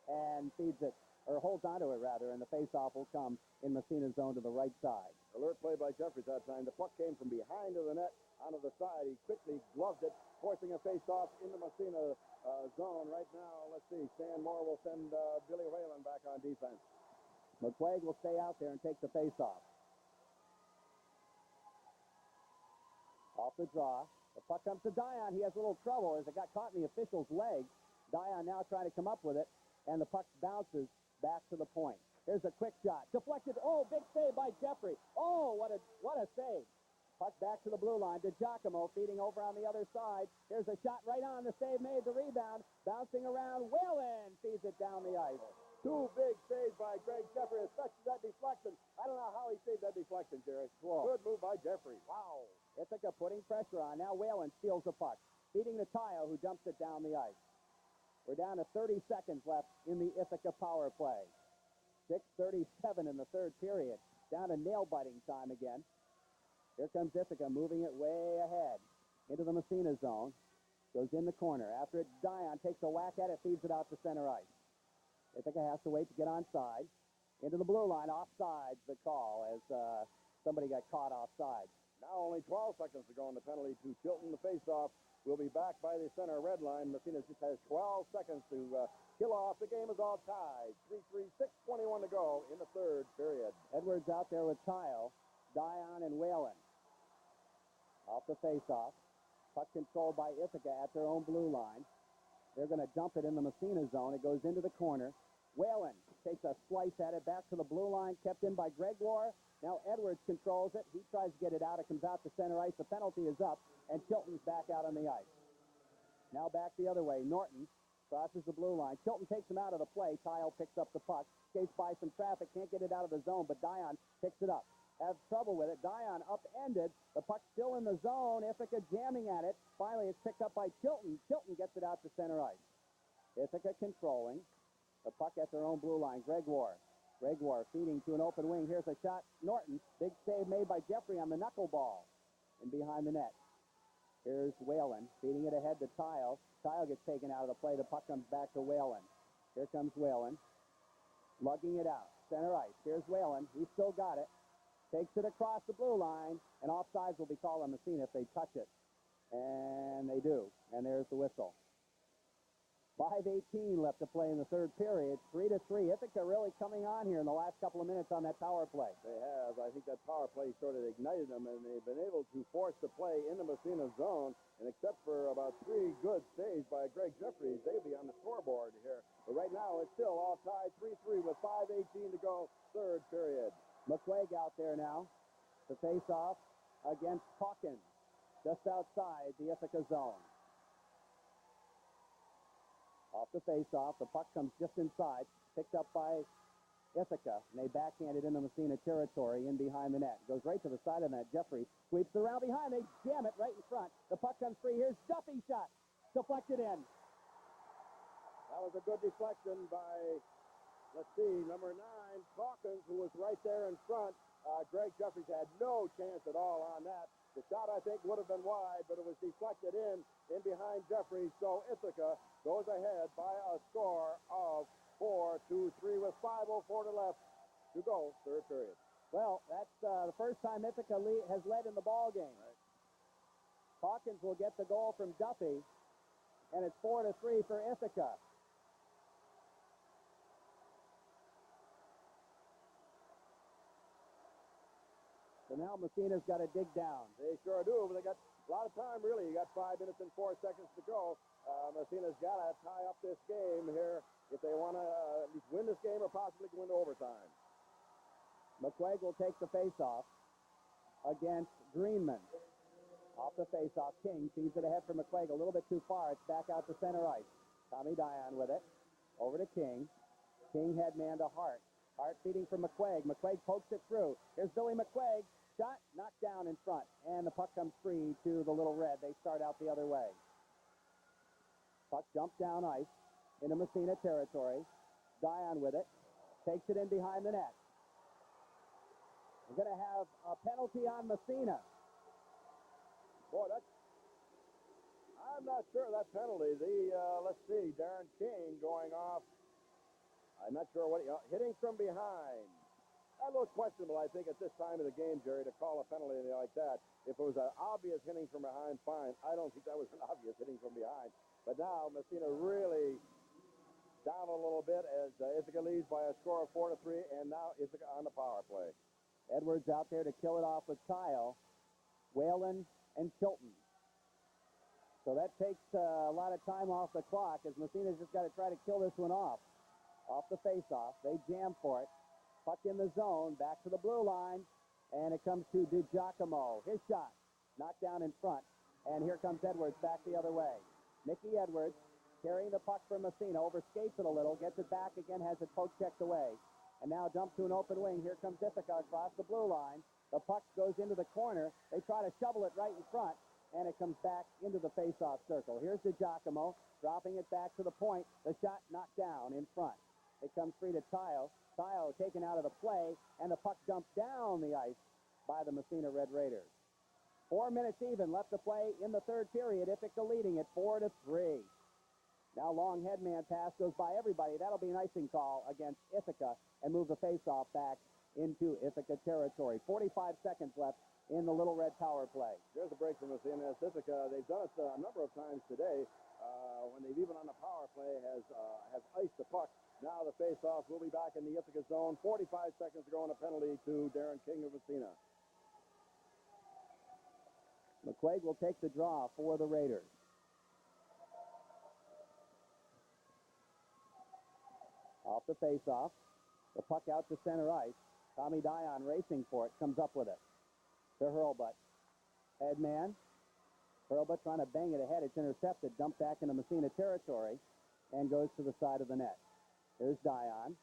and feeds it, or holds onto it rather, and the face-off will come in Massena's zone to the right side. Alert play by Jeffries that time. The puck came from behind of the net onto the side. He quickly gloved it, forcing a face-off in the Massena zone. Right now, let's see, Stan Moore will send Billy Whalen back on defense. McQuaig will stay out there and take the face-off. Off the draw. The puck comes to Dion. He has a little trouble as it got caught in the official's leg. Dion now trying to come up with it, and the puck bounces back to the point. Here's a quick shot. Deflected. Oh, big save by Jeffrey. Oh, what a save. Puck back to the blue line to Giacomo, feeding over on the other side. Here's a shot right on. The save made, the rebound. Bouncing around. Whalen feeds it down the ice. Two big saves by Greg Jeffrey, especially that deflection. I don't know how he saved that deflection, Jerry. Whoa. Good move by Jeffrey. Wow. Ithaca putting pressure on. Now Whalen steals the puck, feeding to Tayo, who dumps it down the ice. We're down to 30 seconds left in the Ithaca power play. 6:37 in the third period. Down to nail-biting time again. Here comes Ithaca, moving it way ahead into the Massena zone. Goes in the corner. After it, Dion takes a whack at it, feeds it out to center ice. Ithaca has to wait to get onside. Into the blue line, offsides the call as somebody got caught offside. Now only 12 seconds to go in the penalty to Chilton. The face-off will be back by the center red line. Massena just has 12 seconds to kill off. The game is all tied. 3-3, 6:21 to go in the third period. Edwards out there with Tayo, Dion, and Whalen. Off the face-off. Puck controlled by Ithaca at their own blue line. They're going to dump it in the Massena zone. It goes into the corner. Whalen takes a slice at it back to the blue line, kept in by Gregoire. Now Edwards controls it. He tries to get it out. It comes out to center ice. The penalty is up, and Chilton's back out on the ice. Now back the other way. Norton crosses the blue line. Chilton takes him out of the play. Tile picks up the puck. Skates by some traffic. Can't get it out of the zone, but Dion picks it up. Has trouble with it. Dion upended. The puck still in the zone. Ithaca jamming at it. Finally, it's picked up by Chilton. Chilton gets it out to center ice. Ithaca controlling. The puck at their own blue line. Gregoire feeding to an open wing. Here's a shot. Norton. Big save made by Jeffrey on the knuckleball. And behind the net. Here's Whalen feeding it ahead to Tile. Tile gets taken out of the play. The puck comes back to Whalen. Here comes Whalen. Lugging it out. Center ice. Here's Whalen. He's still got it. Takes it across the blue line. And offsides will be called on Massena if they touch it. And they do. And there's the whistle. 5:18 left to play in the third period. 3-3. Ithaca really coming on here in the last couple of minutes on that power play. They have. I think that power play sort of ignited them, and they've been able to force the play in the Massena zone. And except for about 3 good saves by Greg Jeffries, they'll be on the scoreboard here. But right now, it's still all tied 3-3 with 5:18 to go, third period. McQuaig out there now to face off against Hawkins, just outside the Ithaca zone. Off the face-off, the puck comes just inside, picked up by Ithaca, and they backhand it into Massena territory in behind the net. Goes right to the side of that. Jeffrey sweeps it around behind. They jam it right in front. The puck comes free. Here's Duffy's shot. Deflected in. That was a good deflection by, let's see, number 9, Hawkins, who was right there in front. Greg Jeffries had no chance at all on that. The shot, I think, would have been wide, but it was deflected in behind Jeffries. So Ithaca goes ahead by a score of 4-3 with 5:04 to left to go, third period. Well, that's the first time Ithaca has led in the ball game. Right. Hawkins will get the goal from Duffy, and it's 4-3 for Ithaca. So now Massena's got to dig down. They sure do, but they got a lot of time, really. You got 5 minutes and 4 seconds to go. Massena's got to tie up this game here if they want to at least win this game or possibly go into overtime. McQuaig will take the face-off against Greenman. Off the face-off, King feeds it ahead for McQuaig a little bit too far. It's back out to center ice. Tommy Dion with it. Over to King. King had man to Hart. Hart feeding for McQuaig. McQuaig pokes it through. Here's Billy McQuaig. Shot knocked down in front. And the puck comes free to the Little Red. They start out the other way. Puck jumped down ice into Massena territory. Dion with it. Takes it in behind the net. We're going to have a penalty on Massena. Boy, I'm not sure of that penalty. Let's see, Darren King going off I'm not sure what hitting from behind. A little questionable, I think, at this time of the game, Jerry, to call a penalty like that. If it was an obvious hitting from behind, fine. I don't think that was an obvious hitting from behind. But now Massena really down a little bit as Ithaca leads by a score of 4-3, and now Ithaca on the power play. Edwards out there to kill it off with Kyle, Whalen, and Chilton. So that takes a lot of time off the clock as Massena's just got to try to kill this one off. Off the face-off. They jam for it. Puck in the zone. Back to the blue line. And it comes to DiGiacomo. His shot. Knocked down in front. And here comes Edwards back the other way. Mickey Edwards carrying the puck for Massena. Overskates it a little. Gets it back again. Has it poke checked away. And now dumped to an open wing. Here comes Ithaca across the blue line. The puck goes into the corner. They try to shovel it right in front. And it comes back into the face-off circle. Here's DiGiacomo dropping it back to the point. The shot knocked down in front. It comes free to Tayo. Tayo taken out of the play, and the puck dumped down the ice by the Massena Red Raiders. 4 minutes even left to play in the third period. Ithaca leading it 4-3. Now long headman pass goes by everybody. That'll be an icing call against Ithaca and move the face-off back into Ithaca territory. 45 seconds left in the Little Red power play. There's a break from Massena. Ithaca, they've done it a number of times today when they've even on the power play has iced the puck. Now the face-off will be back in the Ithaca zone. 45 seconds to go on a penalty to Darren King of Massena. McQuaig will take the draw for the Raiders. Off the face-off. The puck out to center ice. Tommy Dion racing for it. Comes up with it. To Hurlbut. Headman. Hurlbut trying to bang it ahead. It's intercepted. Dumped back into Massena territory. And goes to the side of the net. Here's Dion.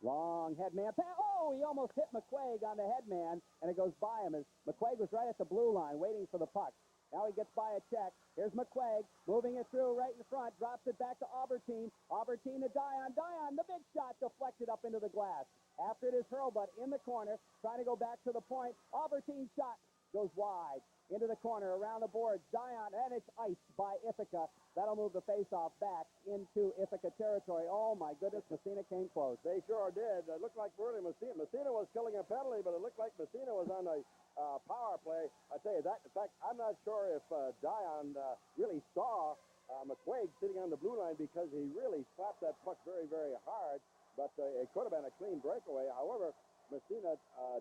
Long headman pass. Oh, he almost hit McQuaig on the headman, and it goes by him as McQuaig was right at the blue line waiting for the puck. Now he gets by a check. Here's McQuaig moving it through right in front. Drops it back to Albertine. Albertine to Dion. Dion, the big shot deflected up into the glass. After it is Hurlbut in the corner, trying to go back to the point. Albertine's shot goes wide into the corner, around the boards. Dion, and it's iced by Ithaca. That'll move the face-off back into Ithaca territory. Oh, my goodness, Massena came close. They sure did. It looked like really Massena was killing a penalty, but it looked like Massena was on the power play. I tell you that. In fact, I'm not sure if Dion really saw McQuaig sitting on the blue line because he really slapped that puck very, very hard. But it could have been a clean breakaway. However, Massena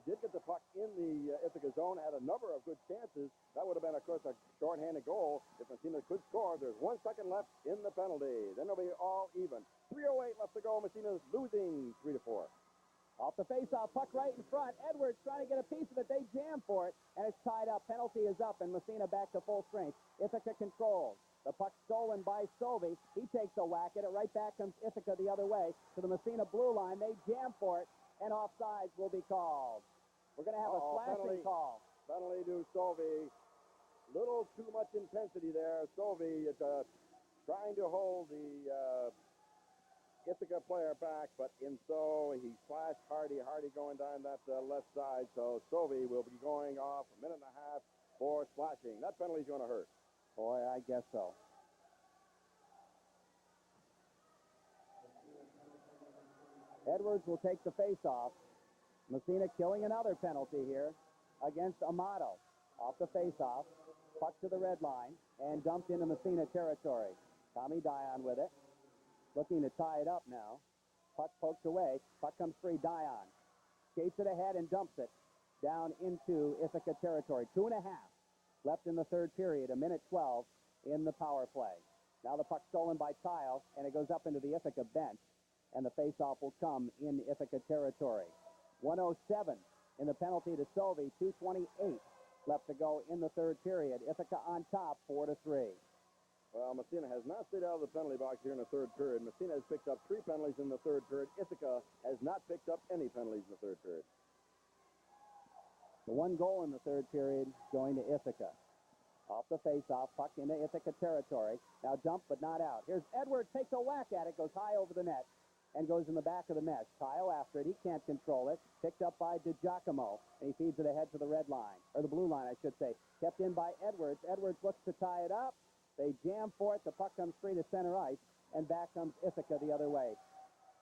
did get the puck in the Ithaca zone, had a number of good chances. That would have been, of course, a shorthanded goal if Massena could score. There's 1 second left in the penalty. Then it'll be all even. 3:08 left to go. Massena's losing 3-4. Off the face-off, puck right in front. Edwards trying to get a piece of it. They jam for it, and it's tied up. Penalty is up, and Massena back to full strength. Ithaca controls. The puck stolen by Stovey. He takes a whack at it. Right back comes Ithaca the other way to the Massena blue line. They jam for it, and offsides will be called. We're going to have a slashing call. Penalty to Stovey. Little too much intensity there. Stovey trying to hold the Ithaca player back, but in so he slashed Hardy going down that left side. So Stovey will be going off a minute and a half for splashing. That penalty's going to hurt. Boy, I guess so. Edwards will take the face-off. Massena killing another penalty here against Amato. Off the face-off. Puck to the red line and dumped into Massena territory. Tommy Dion with it. Looking to tie it up now. Puck poked away. Puck comes free. Dion skates it ahead and dumps it down into Ithaca territory. 2.5 left in the third period. 1:12 in the power play. Now the puck stolen by Tile, and it goes up into the Ithaca bench. And the face-off will come in Ithaca territory. 1:07 in the penalty to Stovey. 2:28 left to go in the third period. Ithaca on top, 4-3. Well, Massena has not stayed out of the penalty box here in the third period. Massena has picked up 3 penalties in the third period. Ithaca has not picked up any penalties in the third period. The 1 goal in the third period going to Ithaca. Off the face-off, puck into Ithaca territory. Now dumped but not out. Here's Edwards, takes a whack at it, goes high over the net, and goes in the back of the mesh. Kyle after it. He can't control it. Picked up by DiGiacomo, and he feeds it ahead to the red line, or the blue line, I should say. Kept in by Edwards. Edwards looks to tie it up. They jam for it. The puck comes free to center ice, and back comes Ithaca the other way.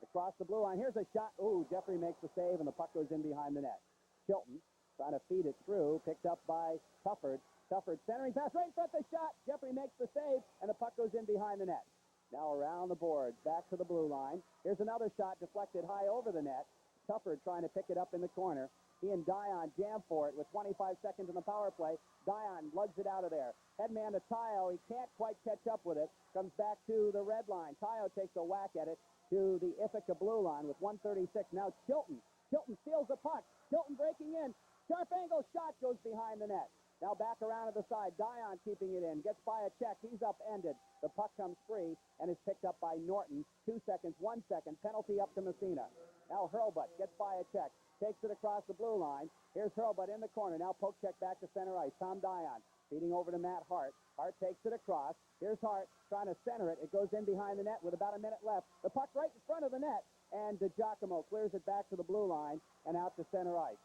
Across the blue line. Here's a shot. Ooh, Jeffrey makes the save, and the puck goes in behind the net. Chilton trying to feed it through. Picked up by Tufford. Tufford centering pass right in front of the shot. Jeffrey makes the save, and the puck goes in behind the net. Now around the boards, back to the blue line. Here's another shot deflected high over the net. Tufford trying to pick it up in the corner. He and Dion jam for it with 25 seconds in the power play. Dion lugs it out of there. Headman to Tayo. He can't quite catch up with it. Comes back to the red line. Tayo takes a whack at it to the Ithaca blue line with 1:36. Now Chilton. Chilton steals the puck. Chilton breaking in. Sharp angle shot goes behind the net. Now back around to the side. Dion keeping it in. Gets by a check. He's upended. The puck comes free and is picked up by Norton. 2 seconds, 1 second. Penalty up to Massena. Now Hurlbut gets by a check. Takes it across the blue line. Here's Hurlbut in the corner. Now poke check back to center ice. Tom Dion feeding over to Matt Hart. Hart takes it across. Here's Hart trying to center it. It goes in behind the net with about a minute left. The puck right in front of the net. And DiGiacomo clears it back to the blue line and out to center ice.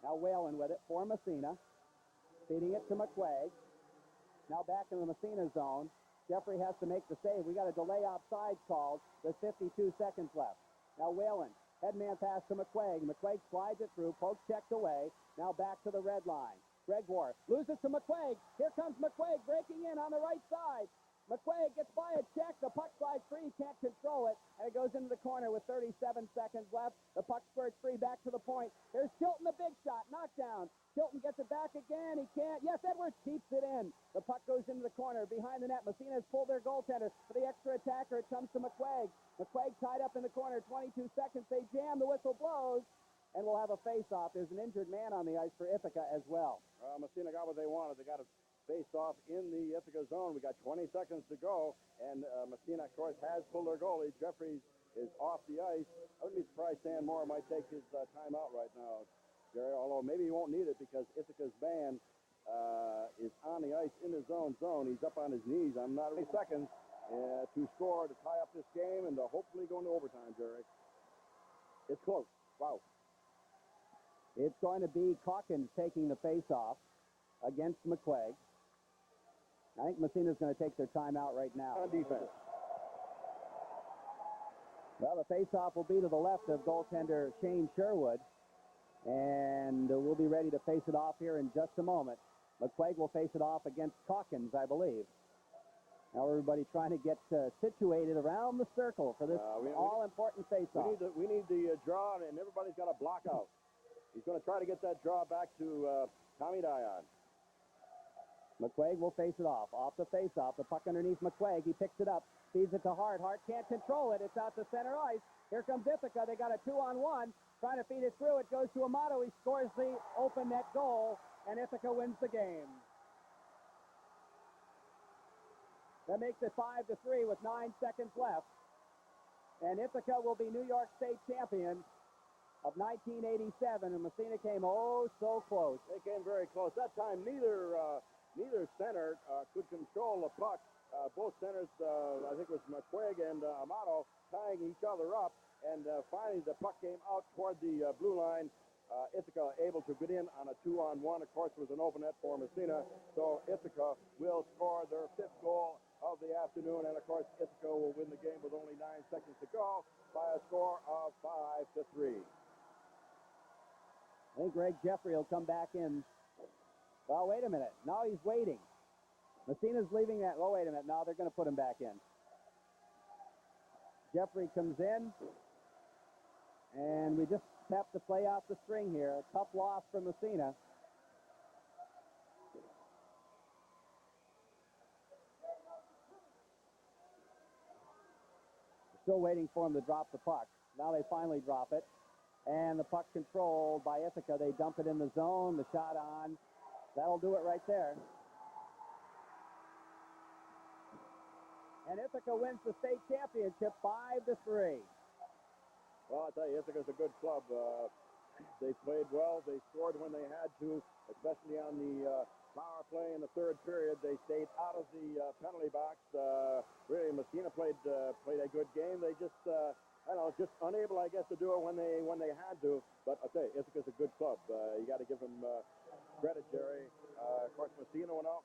Now Whalen with it for Massena. Feeding it to McQuaig. Now back in the Massena zone. Jeffrey has to make the save. We got a delay offside called with 52 seconds left. Now Whalen. Headman pass to McQuaig. McQuaig slides it through. Poke checked away. Now back to the red line. Gregoire loses to McQuaig. Here comes McQuaig breaking in on the right side. McQuaig gets by a check. The puck slides free. Can't control it. And it goes into the corner with 37 seconds left. The puck spurts free back to the point. There's Chilton, the big shot. Knockdown. Chilton gets it back again. He can't. Yes, Edwards keeps it in. The puck goes into the corner behind the net. Massena has pulled their goaltender. For the extra attacker, it comes to McQuaig. McQuaig tied up in the corner. 22 seconds. They jam. The whistle blows. And we'll have a face-off. There's an injured man on the ice for Ithaca as well. Massena got what they wanted. They got a face-off in the Ithaca zone. We got 20 seconds to go, and Massena, of course, has pulled their goalie. Jeffries is off the ice. I wouldn't be surprised Stan Moore might take his timeout right now, Jerry, although maybe he won't need it because Ithaca's band is on the ice in his own zone. He's up on his knees. I'm not 20 seconds to score to tie up this game and to hopefully go into overtime, Jerry. It's close. Wow. It's going to be Calkins taking the face-off against McQuaig. I think Massena's going to take their timeout right now. On defense. Well, the face-off will be to the left of goaltender Shane Sherwood. And we'll be ready to face it off here in just a moment. McQuaig will face it off against Calkins, I believe. Now everybody trying to get situated around the circle for this all-important face-off. We need the draw, and everybody's got to block out. He's going to try to get that draw back to Tommy Dion. McQuaig will face it off. Off the face-off. The puck underneath McQuaig. He picks it up. Feeds it to Hart. Hart can't control it. It's out to center ice. Here comes Ithaca. They got a 2-on-1. Trying to feed it through. It goes to Amato. He scores the open net goal, and Ithaca wins the game. That makes it 5-3 with 9 seconds left. And Ithaca will be New York State champions of 1987, and Massena came so close. They came very close. That time, neither center could control the puck. Both centers, I think it was McQuaig and Amato, tying each other up, and finally the puck came out toward the blue line. Ithaca able to get in on a 2-on-1. Of course, it was an open net for Massena, so Ithaca will score their 5th goal of the afternoon, and of course, Ithaca will win the game with only 9 seconds to go by a score of 5-3. I think Greg Jeffrey will come back in. Well, wait a minute. No, he's waiting. Massena's leaving that. Oh, wait a minute. No, they're going to put him back in. Jeffrey comes in. And we just have to play out the string here. A tough loss for Massena. Still waiting for him to drop the puck. Now they finally drop it. And the puck controlled by Ithaca. They dump it in the zone. The shot on. That'll do it right there. And Ithaca wins the state championship 5-3. Well, I'll tell you, Ithaca's a good club. They played well. They scored when they had to, especially on the power play in the third period. They stayed out of the penalty box. Really, Massena played a good game. They just, just unable, I guess, to do it when they had to. But I'll tell you, Ithaca's a good club. You got to give them credit, Jerry. Of course, Massena went out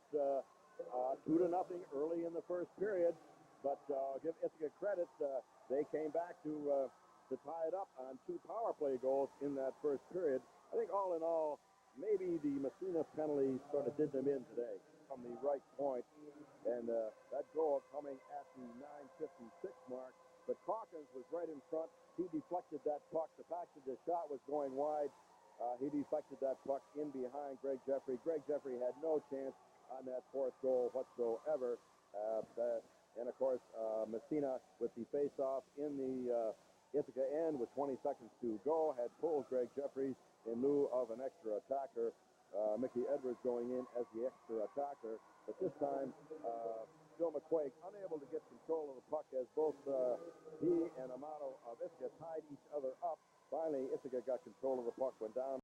2-0 early in the first period. But give Ithaca credit. They came back to tie it up on 2 power play goals in that first period. I think all in all, maybe the Massena penalty sort of did them in today from the right point. And that goal coming at the 9:56 mark. But Calkins was right in front. He deflected that puck. The fact that the shot was going wide, he deflected that puck in behind Greg Jeffrey. Greg Jeffrey had no chance on that 4th goal whatsoever. And, of course, Massena, with the face-off in the Ithaca end with 20 seconds to go, had pulled Greg Jeffries in lieu of an extra attacker. Mickey Edwards going in as the extra attacker. But this time, Bill McQuaig unable to get control of the puck as both he and Amato of Ithaca tied each other up. Finally, Ithaca got control of the puck, went down.